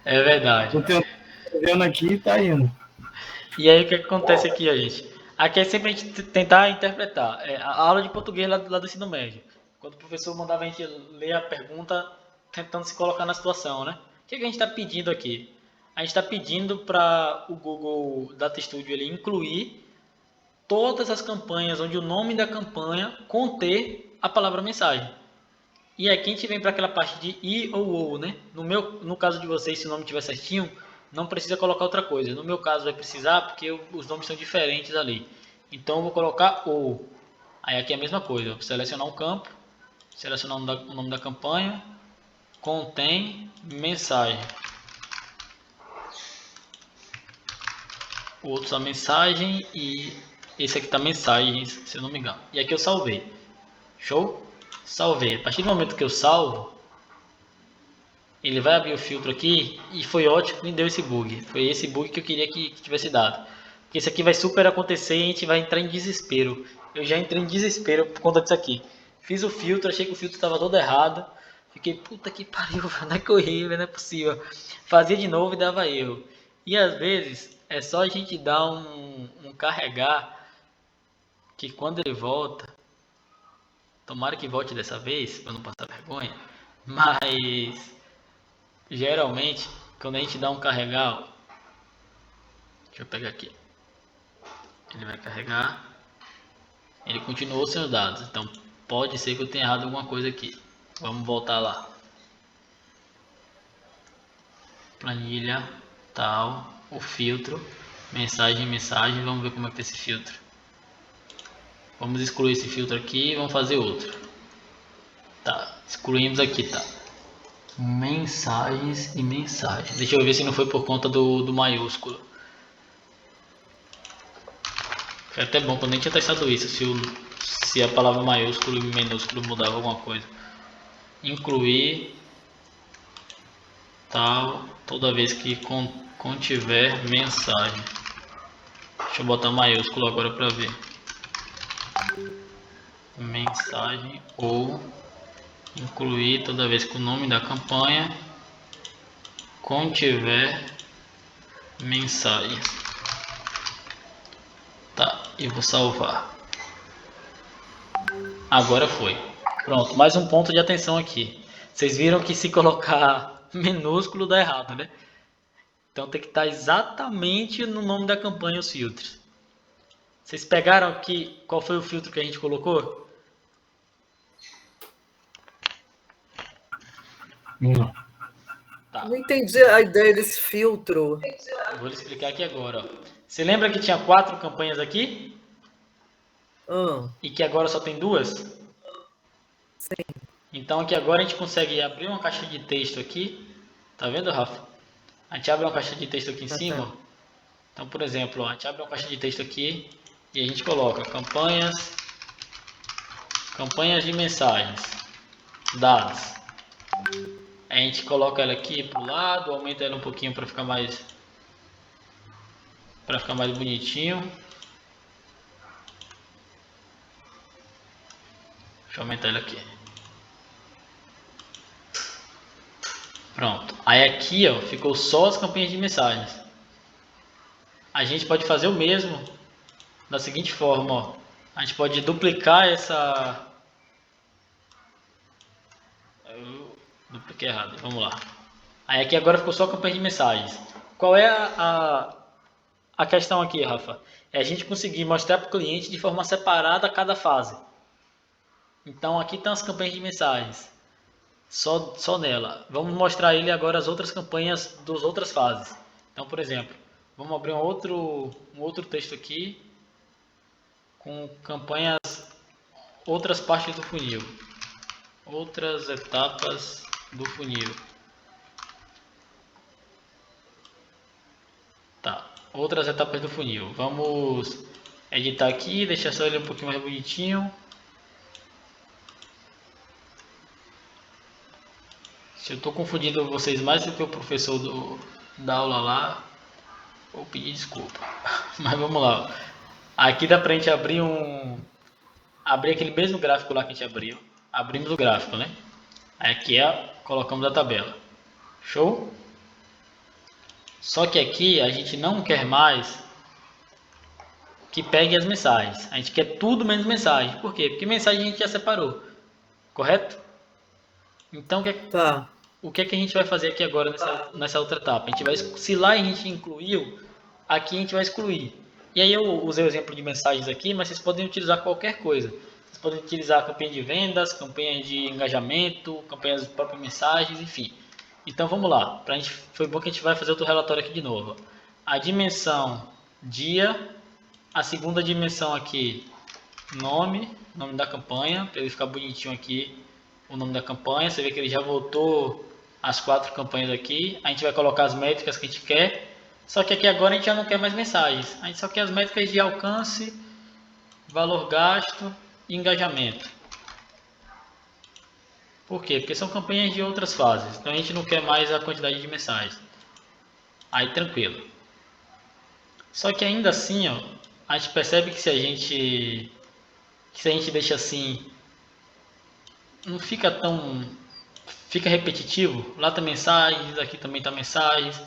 É verdade. Tô vendo aqui, tá indo. E aí o que acontece aqui, gente? Aqui é sempre a gente tentar interpretar. A aula de português lá do ensino médio. Quando o professor mandava a gente ler a pergunta, tentando se colocar na situação, né? O que a gente está pedindo aqui? A a gente está pedindo para o Google Data Studio ele incluir todas as campanhas onde o nome da campanha conter a palavra mensagem. E aqui a gente vem para aquela parte de I ou, né? No caso de vocês, se o nome estiver certinho, não precisa colocar outra coisa. No meu caso vai precisar porque os nomes são diferentes ali. Então eu vou colocar ou. Aí aqui é a mesma coisa. Eu vou selecionar um campo, selecionar o nome da campanha, contém mensagem. O outro está mensagem e esse aqui está mensagens, se eu não me engano. E aqui eu salvei. Show? Salvei. A partir do momento que eu salvo, ele vai abrir o filtro aqui e foi ótimo que me deu esse bug. Foi esse bug que eu queria que tivesse dado. Porque isso aqui vai super acontecer e a gente vai entrar em desespero. Eu já entrei em desespero por conta disso aqui. Fiz o filtro, achei que o filtro estava todo errado. Fiquei, puta que pariu, não é que horrível, não é possível. Fazia de novo e dava erro. E às vezes é só a gente dar um carregar que quando ele volta, tomara que volte dessa vez, para não passar vergonha, mas geralmente quando a gente dá um carregar, ó, deixa eu pegar aqui, ele vai carregar, ele continuou sendo dados, então pode ser que eu tenha errado alguma coisa aqui. Vamos voltar lá, planilha, tal, o filtro, mensagem, vamos ver como é que tá esse filtro. Vamos excluir esse filtro aqui e vamos fazer outro. Tá, excluímos aqui, tá. Mensagens e mensagens. Deixa eu ver se não foi por conta do maiúsculo. Foi até bom, quando a gente tinha testado isso, se a palavra maiúsculo e minúsculo mudava alguma coisa. Incluir, tal, toda vez que contiver mensagem. Deixa eu botar maiúsculo agora para ver. Mensagem ou incluir toda vez que o nome da campanha contiver mensagens. Tá, e vou salvar. Agora foi. Pronto, mais um ponto de atenção aqui. Vocês viram que se colocar minúsculo dá errado, né? Então tem que estar exatamente no nome da campanha os filtros. Vocês pegaram aqui qual foi o filtro que a gente colocou? Não. Tá. Não entendi a ideia desse filtro. Eu vou lhe explicar aqui agora. Ó. Você lembra que tinha 4 campanhas aqui? E que agora só tem 2? Sim. Então aqui agora a gente consegue abrir uma caixa de texto aqui. Tá vendo, Rafa? A gente abre uma caixa de texto aqui em cima. Ó. Então, por exemplo, ó, a gente abre uma caixa de texto aqui e a gente coloca campanhas de mensagens, dados. A gente coloca ela aqui pro lado, aumenta ela um pouquinho para ficar mais bonitinho. Deixa eu aumentar ela aqui. Pronto. Aí aqui, ó, ficou só as campanhas de mensagens. A gente pode fazer o mesmo da seguinte forma, ó. A gente pode duplicar essa... Eu dupliquei errado, vamos lá. Aí aqui agora ficou só a campanha de mensagens. Qual é a questão aqui, Rafa? É a gente conseguir mostrar para o cliente de forma separada cada fase. Então aqui estão as campanhas de mensagens. Só nela. Vamos mostrar a ele agora as outras campanhas das outras fases. Então, por exemplo, vamos abrir um outro texto aqui com campanhas, outras partes do funil, outras etapas do funil. Tá, outras etapas do funil. Vamos editar aqui, deixar só ele um pouquinho mais bonitinho. Se eu estou confundindo vocês mais do que o professor da aula lá, vou pedir desculpa. Mas vamos lá. Aqui dá pra gente abrir aquele mesmo gráfico lá que a gente abriu. Abrimos o gráfico, né? Aqui colocamos a tabela. Show? Só que aqui a gente não quer mais que pegue as mensagens. A gente quer tudo menos mensagem. Por quê? Porque mensagem a gente já separou. Correto? Então, Tá. o que é que a gente vai fazer aqui agora nessa outra etapa? A gente vai, se lá a gente incluiu, aqui a gente vai excluir. E aí eu usei o exemplo de mensagens aqui, mas vocês podem utilizar qualquer coisa. Vocês podem utilizar campanha de vendas, campanha de engajamento, campanhas de próprias mensagens, enfim. Então vamos lá. Foi bom que a gente vai fazer outro relatório aqui de novo. A dimensão dia, a segunda dimensão aqui, nome da campanha, para ele ficar bonitinho aqui, o nome da campanha. Você vê que ele já voltou as 4 campanhas aqui. A gente vai colocar as métricas que a gente quer. Só que aqui agora a gente já não quer mais mensagens. A gente só quer as métricas de alcance, valor gasto e engajamento. Por quê? Porque são campanhas de outras fases. Então a gente não quer mais a quantidade de mensagens. Aí tranquilo. Só que ainda assim, ó, a gente percebe que se a gente deixa assim, não fica tão... Fica repetitivo. Lá tá mensagens, aqui também tá mensagens.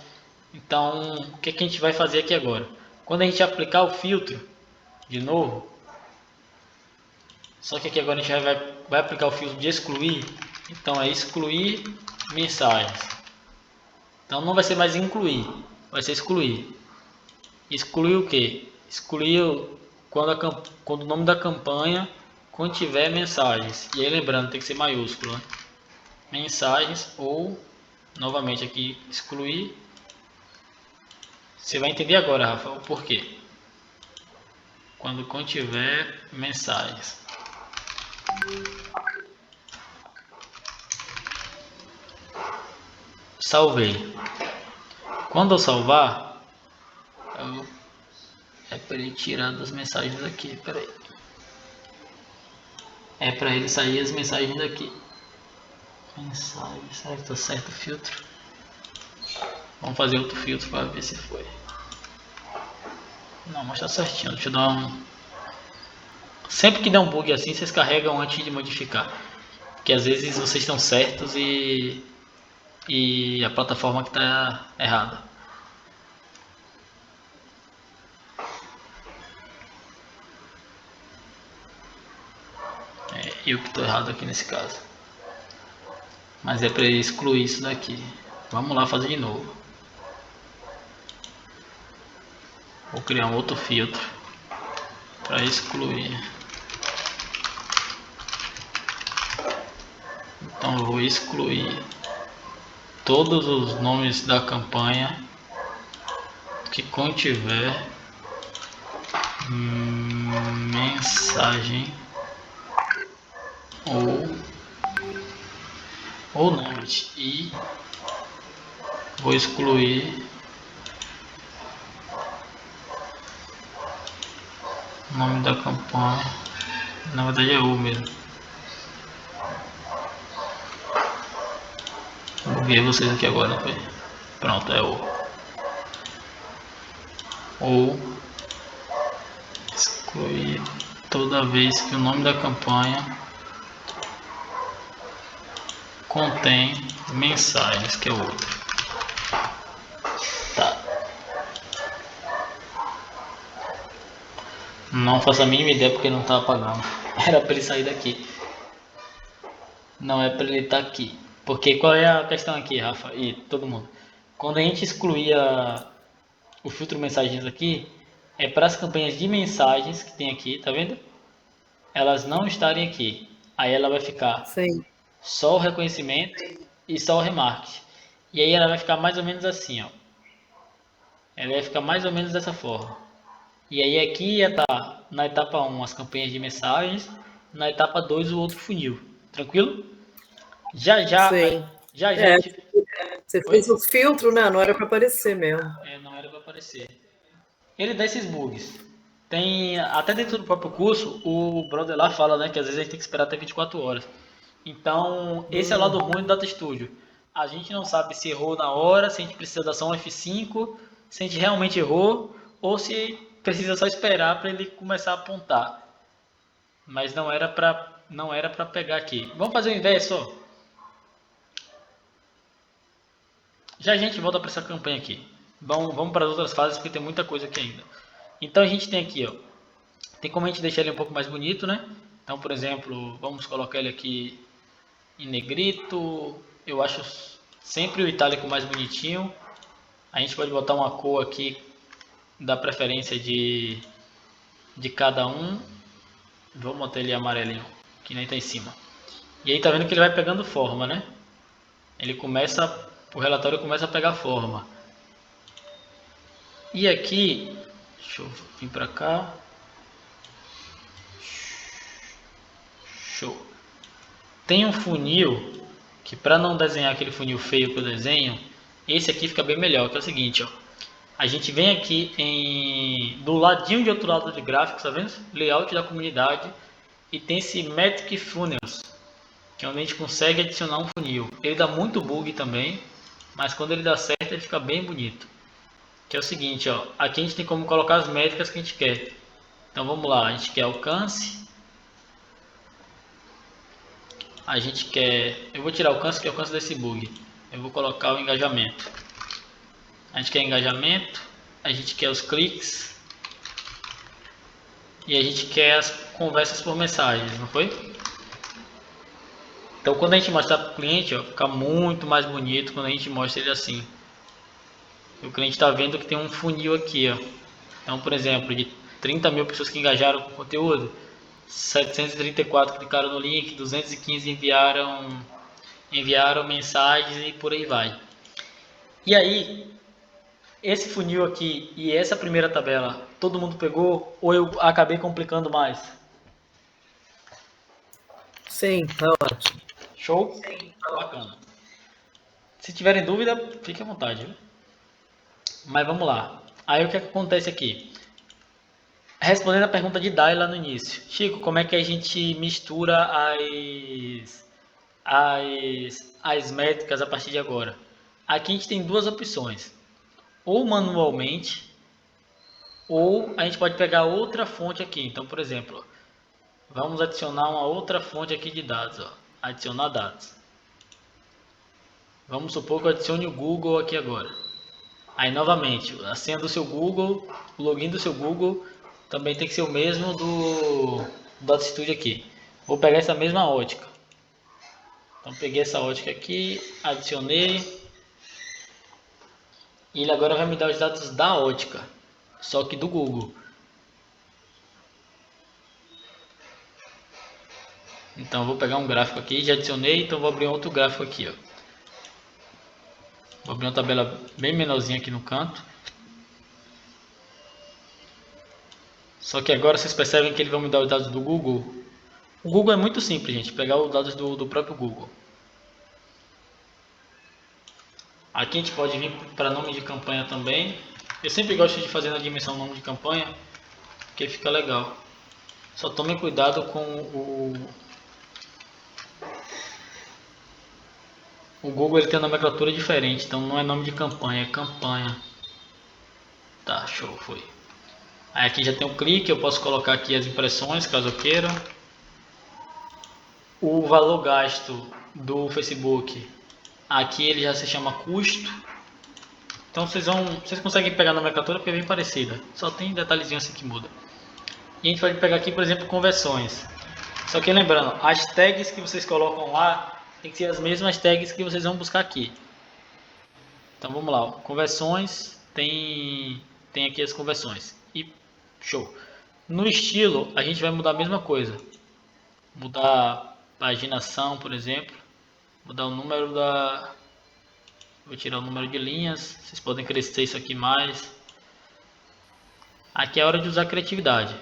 Então, o que a gente vai fazer aqui agora? Quando a gente aplicar o filtro, de novo, só que aqui agora a gente vai aplicar o filtro de excluir. Então é excluir mensagens. Então não vai ser mais incluir, vai ser excluir. Excluir o que? Excluir quando o nome da campanha contiver mensagens. E aí lembrando, tem que ser maiúsculo, né? Mensagens ou, novamente aqui, excluir. Você vai entender agora, Rafa, o porquê. Quando contiver mensagens. Salvei. Quando eu salvar, é para ele tirar das mensagens aqui. Peraí. É para ele sair as mensagens daqui. Mensagens. Será que está certo o filtro? Vamos fazer outro filtro para ver se foi. Não, mas tá certinho. Deixa eu dar um... Sempre que der um bug assim, vocês carregam antes de modificar. Porque às vezes vocês estão certos e a plataforma que está errada. Eu que estou errado aqui nesse caso. Mas é para excluir isso daqui. Vamos lá fazer de novo. Vou criar um outro filtro para excluir. Então eu vou excluir todos os nomes da campanha que contiver mensagem ou nomes, e vou excluir o nome da campanha. Na verdade é o mesmo. Buguei vocês aqui agora, não foi? Pronto, é o. Ou excluir toda vez que o nome da campanha contém mensagens, que é o outro. Tá. Não faço a mínima ideia porque não tá apagando. Era para ele sair daqui. Não é para ele estar aqui. Porque qual é a questão aqui, Rafa e todo mundo? Quando a gente excluía o filtro mensagens aqui, é para as campanhas de mensagens que tem aqui, tá vendo? Elas não estarem aqui. Aí ela vai ficar Sim. só o reconhecimento e só o remarketing. E aí ela vai ficar mais ou menos assim, ó. Ela vai ficar mais ou menos dessa forma. E aí aqui ia estar na etapa 1 as campanhas de mensagens, na etapa 2 o outro funil. Tranquilo? Já. Sim. Você fez o filtro, né? Não era para aparecer mesmo. Não era para aparecer. Ele dá esses bugs. Tem, até dentro do próprio curso, o brother lá fala, né, que às vezes a gente tem que esperar até 24 horas. Então, esse é o lado ruim do Data Studio. A gente não sabe se errou na hora, se a gente precisa dar só um F5, se a gente realmente errou, ou se precisa só esperar para ele começar a apontar. Mas não era para pegar aqui. Vamos fazer o inverso, ó. Já a gente volta para essa campanha aqui. Vamos para as outras fases porque tem muita coisa aqui ainda. Então a gente tem aqui, ó. Tem como a gente deixar ele um pouco mais bonito, né? Então, por exemplo, vamos colocar ele aqui em negrito. Eu acho Sempre o itálico mais bonitinho. A gente pode botar uma cor aqui da preferência de cada um. Vou botar ele amarelinho, que nem tá em cima. E aí tá vendo que ele vai pegando forma, né? O relatório começa a pegar forma. E aqui, deixa eu vir para cá. Show. Tem um funil que, para não desenhar aquele funil feio que eu desenho, esse aqui fica bem melhor, que é o seguinte, ó. A gente vem aqui do ladinho de outro lado de gráficos, tá vendo? Layout da comunidade, e tem esse Metric Funnels, que é onde a gente consegue adicionar um funil. Ele dá muito bug também, mas quando ele dá certo ele fica bem bonito. Que é o seguinte, ó, aqui a gente tem como colocar as métricas que a gente quer. Então vamos lá, a gente quer alcance. A gente quer, eu vou tirar o alcance, que é o alcance desse bug. Eu vou colocar o engajamento. A gente quer engajamento, a gente quer os cliques e a gente quer as conversas por mensagens, não foi? Então quando a gente mostrar para o cliente, ó, fica muito mais bonito quando a gente mostra ele assim. O cliente está vendo que tem um funil aqui, ó. Então, por exemplo, de 30 mil pessoas que engajaram com o conteúdo, 734 clicaram no link, 215 enviaram mensagens e por aí vai. E aí, esse funil aqui e essa primeira tabela, todo mundo pegou ou eu acabei complicando mais? Sim, tá ótimo. Show? Bacana. Se tiverem dúvida, fique à vontade, viu? Mas vamos lá. Aí o que acontece aqui? Respondendo a pergunta de Dai lá no início. Chico, como é que a gente mistura as métricas a partir de agora? Aqui a gente tem duas opções. Ou manualmente, ou a gente pode pegar outra fonte aqui. Então, por exemplo, vamos adicionar uma outra fonte aqui de dados. Ó. Adicionar dados. Vamos supor que eu adicione o Google aqui agora. Aí, novamente, a senha do seu Google, o login do seu Google também tem que ser o mesmo do Data Studio aqui. Vou pegar essa mesma ótica. Então, peguei essa ótica aqui, adicionei. E ele agora vai me dar os dados da ótica, só que do Google. Então, eu vou pegar um gráfico aqui, já adicionei, então vou abrir outro gráfico aqui, ó. Vou abrir uma tabela bem menorzinha aqui no canto. Só que agora vocês percebem que ele vai me dar os dados do Google. O Google é muito simples, gente, pegar os dados do próprio Google. Aqui a gente pode vir para nome de campanha também. Eu sempre gosto de fazer na dimensão nome de campanha, porque fica legal. Só tomem cuidado com o Google, ele tem uma nomenclatura diferente, então não é nome de campanha, é campanha. Tá, show, foi. Aí aqui já tem um clique, eu posso colocar aqui as impressões, caso eu queira. O valor gasto do Facebook, aqui ele já se chama custo. Então vocês conseguem pegar a nomenclatura porque é bem parecida. Só tem detalhezinho assim que muda. E a gente pode pegar aqui, por exemplo, conversões. Só que lembrando, as tags que vocês colocam lá tem que ser as mesmas tags que vocês vão buscar aqui. Então vamos lá, ó. Conversões, tem aqui as conversões. E show. No estilo, a gente vai mudar a mesma coisa. Mudar paginação, por exemplo. Mudar o número da... Vou tirar o número de linhas. Vocês podem crescer isso aqui mais. Aqui é a hora de usar criatividade.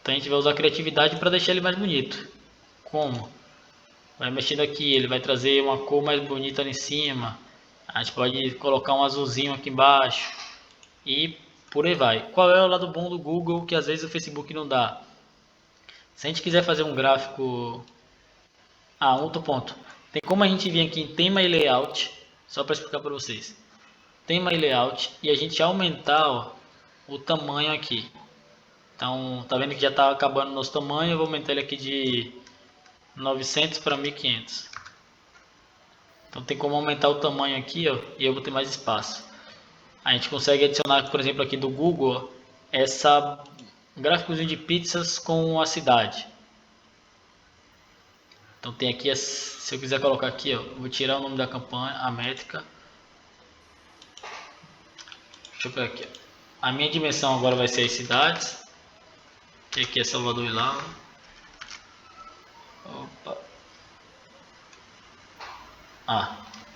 Então a gente vai usar criatividade para deixar ele mais bonito. Como? Vai mexendo aqui, ele vai trazer uma cor mais bonita ali em cima. A gente pode colocar um azulzinho aqui embaixo. E por aí vai. Qual é o lado bom do Google que às vezes o Facebook não dá? Se a gente quiser fazer um gráfico... outro ponto. Tem como a gente vir aqui em tema e layout. Só para explicar para vocês. Tema e layout. E a gente aumentar, ó, o tamanho aqui. Então, tá vendo que já está acabando o nosso tamanho. Eu vou aumentar ele aqui de 900 para 1500. Então tem como aumentar o tamanho aqui, ó, e eu vou ter mais espaço. A gente consegue adicionar, por exemplo, aqui do Google, essa gráficozinho de pizzas com a cidade. Então tem aqui, se eu quiser colocar aqui, ó, vou tirar o nome da campanha, a métrica. Deixa eu pegar aqui, ó. A minha dimensão agora vai ser as cidades, que aqui é Salvador e Lara. Opa.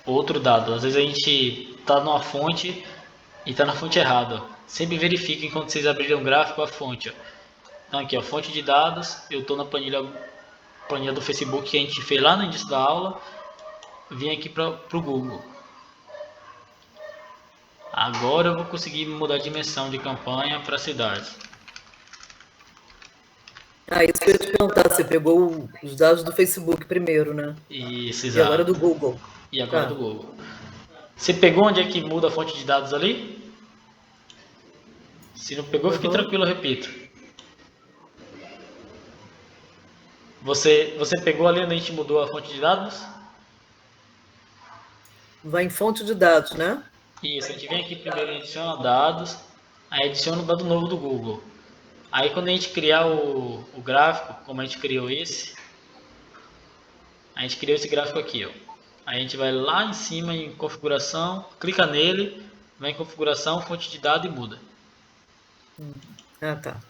Outro dado, às vezes a gente tá numa fonte e tá na fonte errada, ó. Sempre verifiquem quando vocês abrirem um gráfico a fonte, ó. Então aqui, ó, fonte de dados, eu tô na planilha do Facebook que a gente fez lá no início da aula. Vim aqui para o Google. Agora eu vou conseguir mudar a dimensão de campanha para cidade. Isso que eu ia te perguntar, você pegou os dados do Facebook primeiro, né? Isso, exato. E agora do Google. E agora do Google. Você pegou onde é que muda a fonte de dados ali? Se não pegou, fique tranquilo, eu repito. Você pegou ali onde a gente mudou a fonte de dados? Vai em fonte de dados, né? Isso, a gente vem aqui primeiro e adiciona dados, aí adiciona o dado novo do Google. Aí quando a gente criar o gráfico, como a gente criou esse, a gente criou esse gráfico aqui, ó. Aí a gente vai lá em cima em configuração, clica nele, vai em configuração, fonte de dados e muda. Tá.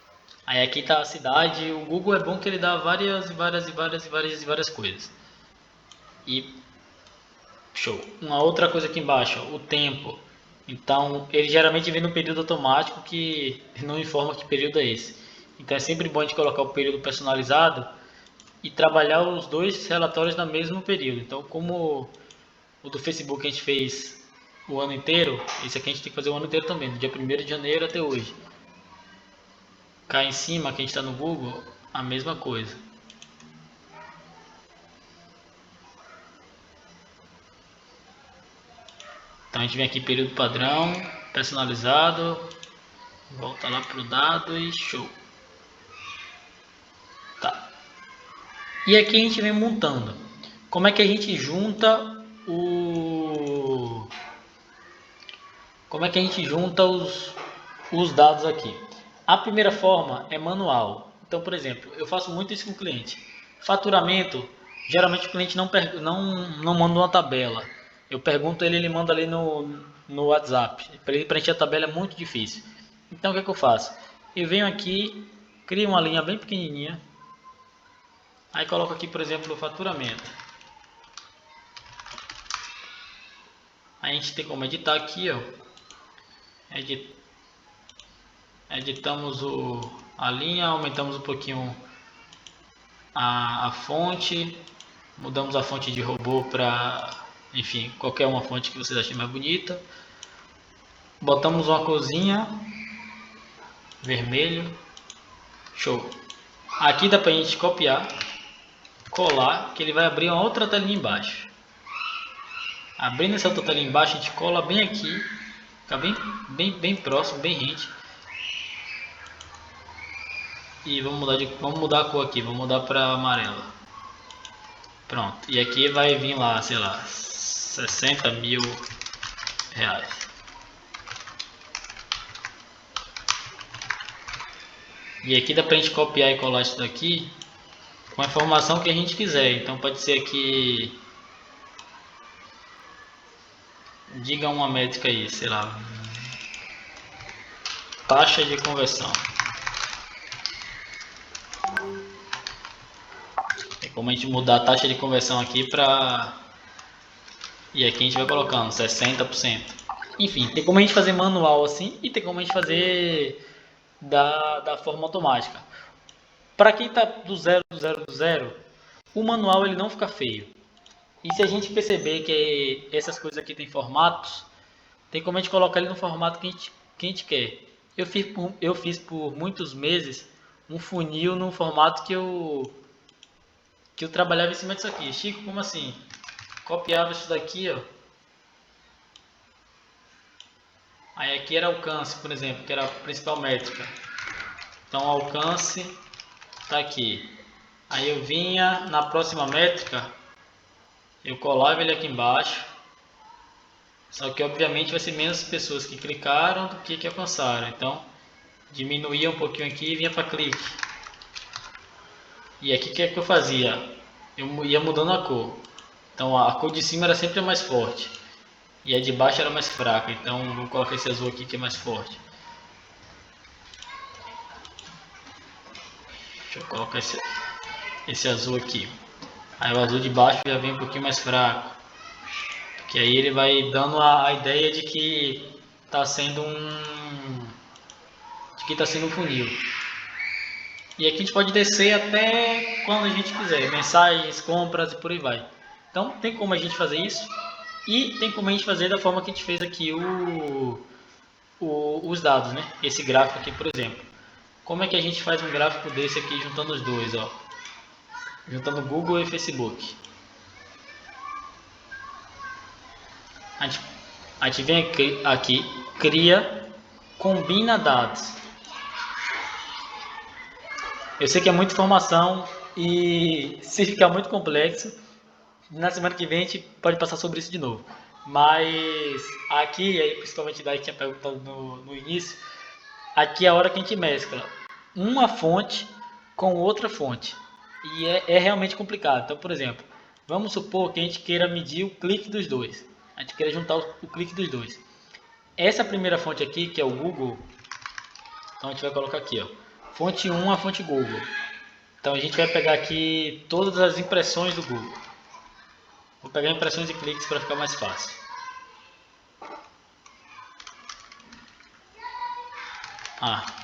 Aí aqui tá a cidade. O Google é bom que ele dá várias coisas. E show. Uma outra coisa aqui embaixo, ó, o tempo. Então ele geralmente vem no período automático que não informa que período é esse. Então é sempre bom a gente colocar o período personalizado e trabalhar os dois relatórios no mesmo período. Então como o do Facebook a gente fez o ano inteiro, esse aqui a gente tem que fazer o ano inteiro também, do dia 1º de janeiro até hoje. Cá em cima, que a gente está no Google, a mesma coisa. Então a gente vem aqui período padrão, personalizado, volta lá pro dado e show. Tá. E aqui a gente vem montando. Como é que a gente junta os dados aqui? A primeira forma é manual. Então, por exemplo, eu faço muito isso com o cliente. Faturamento, geralmente o cliente não manda uma tabela. Eu pergunto ele manda ali no WhatsApp. Para ele preencher a tabela é muito difícil. Então, o que é que eu faço? Eu venho aqui, crio uma linha bem pequenininha. Aí coloco aqui, por exemplo, o faturamento. Aí a gente tem como editar aqui, ó. Editamos a linha, aumentamos um pouquinho a fonte, mudamos a fonte de robô para, enfim, qualquer uma fonte que vocês achem mais bonita. Botamos uma corzinha, vermelho, show. Aqui dá para a gente copiar, colar, que ele vai abrir uma outra telinha embaixo. Abrindo essa outra telinha embaixo, a gente cola bem aqui, fica bem próximo, bem rente. E vamos mudar a cor aqui, vamos mudar para amarela. Pronto, e aqui vai vir lá, sei lá, 60 mil reais. E aqui dá pra gente copiar e colar isso daqui com a informação que a gente quiser. Então pode ser que diga uma métrica aí, sei lá, taxa de conversão. Como a gente mudar a taxa de conversão aqui para... E aqui a gente vai colocando 60%. Enfim, tem como a gente fazer manual assim e tem como a gente fazer da forma automática. Para quem está do zero, o manual ele não fica feio. E se a gente perceber que essas coisas aqui tem formatos, tem como a gente colocar ele no formato que a gente quer. Eu fiz por muitos meses um funil no formato que eu trabalhava em cima disso aqui. Chico, como assim? Copiava isso daqui, ó. Aí aqui era alcance, por exemplo, que era a principal métrica. Então alcance tá aqui. Aí eu vinha na próxima métrica, eu colava ele aqui embaixo. Só que obviamente vai ser menos pessoas que clicaram do que alcançaram. Então diminuía um pouquinho aqui e vinha para clique. E aqui o que é que eu fazia? eu ia mudando a cor. Então a cor de cima era sempre a mais forte e a de baixo era mais fraca. Então vou colocar esse azul aqui que é mais forte. Deixa eu colocar esse azul aqui. Aí o azul de baixo já vem um pouquinho mais fraco. Que aí ele vai dando a ideia de que está sendo um funil. E aqui a gente pode descer até quando a gente quiser, mensagens, compras e por aí vai. Então tem como a gente fazer isso e tem como a gente fazer da forma que a gente fez aqui os dados, né? Esse gráfico aqui, por exemplo. Como é que a gente faz um gráfico desse aqui juntando os dois, ó? Juntando Google e Facebook. A gente vem aqui, cria, combina dados. Eu sei que é muita informação e se ficar muito complexo, na semana que vem a gente pode passar sobre isso de novo. Mas aqui, aí principalmente daí que tinha perguntado no início, aqui é a hora que a gente mescla uma fonte com outra fonte. E é realmente complicado. Então, por exemplo, vamos supor que a gente queira medir o clique dos dois. A gente queira juntar o clique dos dois. Essa primeira fonte aqui, que é o Google, então a gente vai colocar aqui, ó, fonte 1, a fonte Google. Então a gente vai pegar aqui todas as impressões do Google. Vou pegar impressões e cliques para ficar mais fácil.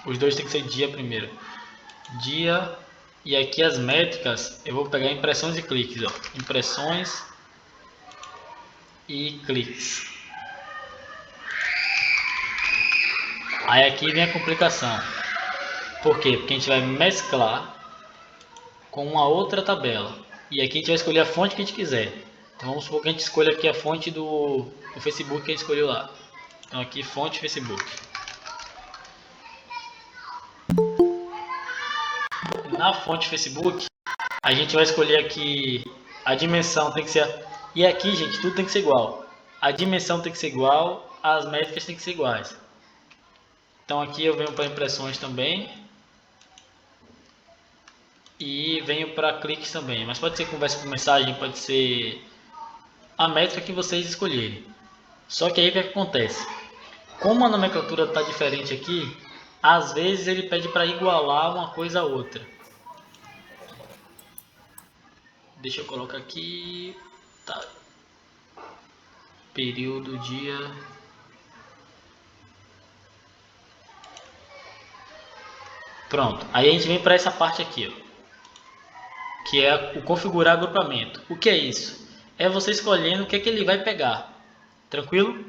Os dois tem que ser dia primeiro. Dia, e aqui as métricas, eu vou pegar impressões e cliques, ó. Impressões e cliques. Aí aqui vem a complicação. Por quê? Porque a gente vai mesclar com uma outra tabela. E aqui a gente vai escolher a fonte que a gente quiser. Então vamos supor que a gente escolha aqui a fonte do Facebook que a gente escolheu lá. Então aqui fonte Facebook. Na fonte Facebook, a gente vai escolher aqui a dimensão tem que ser... E aqui, gente, tudo tem que ser igual. A dimensão tem que ser igual, as métricas tem que ser iguais. Então aqui eu venho para impressões também. E venho para cliques também. Mas pode ser conversa por mensagem, pode ser a métrica que vocês escolherem. Só que aí o que acontece? Como a nomenclatura está diferente aqui, às vezes ele pede para igualar uma coisa a outra. Deixa eu colocar aqui. Tá. Período, dia. Pronto. Aí a gente vem para essa parte aqui, ó, que é o configurar agrupamento. O que é isso? É você escolhendo o que é que ele vai pegar. Tranquilo?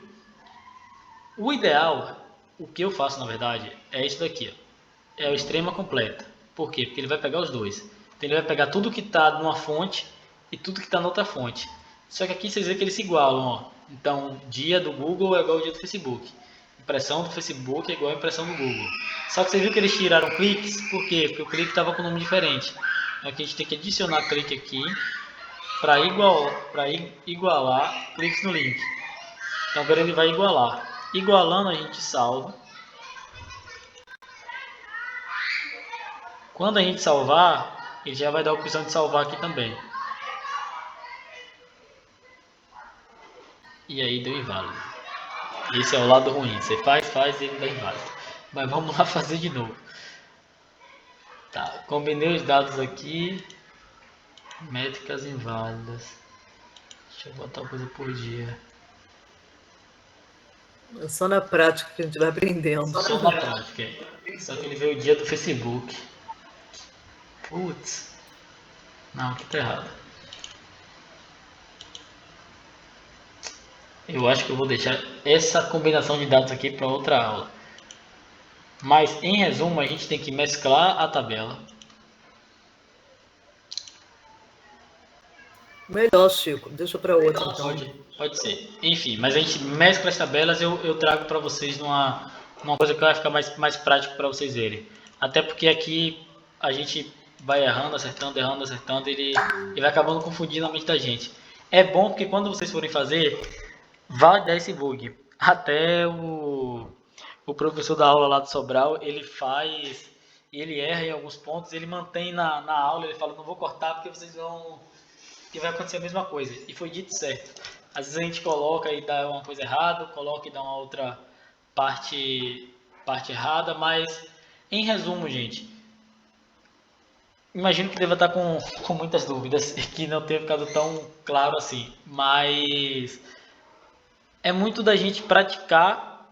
O ideal, o que eu faço na verdade, é isso daqui, ó. É o extrema completa. Por quê? Porque ele vai pegar os dois. Então ele vai pegar tudo que está numa fonte e tudo que está na outra fonte. Só que aqui vocês veem que eles se igualam, ó. Então, dia do Google é igual ao dia do Facebook. Impressão do Facebook é igual a impressão do Google. Só que você viu que eles tiraram cliques? Por quê? Porque o clique estava com um nome diferente. Então aqui a gente tem que adicionar clique aqui para igualar cliques no link. Então agora ele vai igualar. Igualando a gente salva. Quando a gente salvar, ele já vai dar a opção de salvar aqui também. E aí deu inválido. Esse é o lado ruim. Você faz e ele dá inválido. Mas vamos lá fazer de novo. Tá, combinei os dados aqui. Métricas inválidas. Deixa eu botar uma coisa por dia. É só na prática que a gente vai aprendendo. Só na prática. Só que ele veio o dia do Facebook. Putz. Não, aqui tá errado. Eu acho que eu vou deixar essa combinação de dados aqui para outra aula. Mas, em resumo, a gente tem que mesclar a tabela. Melhor, Chico. Deixa para outra, então. Pode ser. Enfim, mas a gente mescla as tabelas e eu trago para vocês numa coisa que vai ficar mais prático para vocês verem. Até porque aqui a gente vai errando, acertando, ele vai acabando confundindo a mente da gente. É bom porque quando vocês forem fazer, vai dar esse bug. Até o professor da aula lá do Sobral, ele faz, ele erra em alguns pontos, ele mantém na aula, ele fala, não vou cortar porque vocês vão e vai acontecer a mesma coisa. E foi dito certo. Às vezes a gente coloca e dá uma coisa errada, coloca e dá uma outra parte errada, mas em resumo, gente, imagino que deva estar com muitas dúvidas e que não tenha ficado tão claro assim, mas é muito da gente praticar,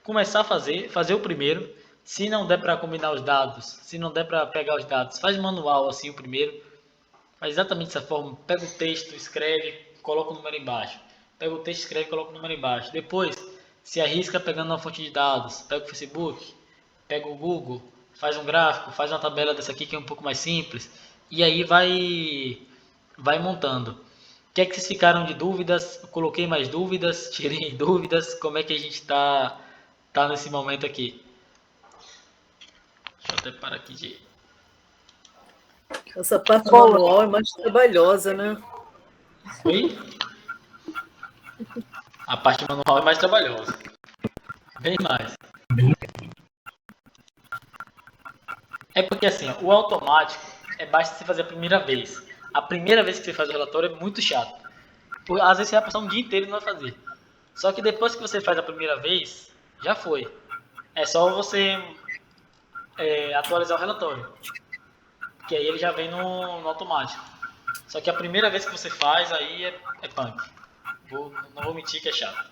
começar a fazer o primeiro. Se não der para combinar os dados, se não der para pegar os dados, faz manual assim o primeiro, faz exatamente dessa forma, pega o texto, escreve, coloca o número embaixo, pega o texto, escreve, coloca o número embaixo, depois se arrisca pegando uma fonte de dados, pega o Facebook, pega o Google, faz um gráfico, faz uma tabela dessa aqui que é um pouco mais simples, e aí vai montando. O que é que vocês ficaram de dúvidas? Eu coloquei mais dúvidas, tirei dúvidas, como é que a gente tá nesse momento aqui? Deixa eu até parar aqui de... Essa parte manual é mais trabalhosa, né? Oi? A parte manual é mais trabalhosa. Bem mais. É porque assim, o automático basta você fazer a primeira vez. A primeira vez que você faz o relatório é muito chato. Às vezes você vai passar um dia inteiro e não vai fazer. Só que depois que você faz a primeira vez, já foi. É só você atualizar o relatório. Que aí ele já vem no automático. Só que a primeira vez que você faz, aí é punk. Não vou mentir que é chato.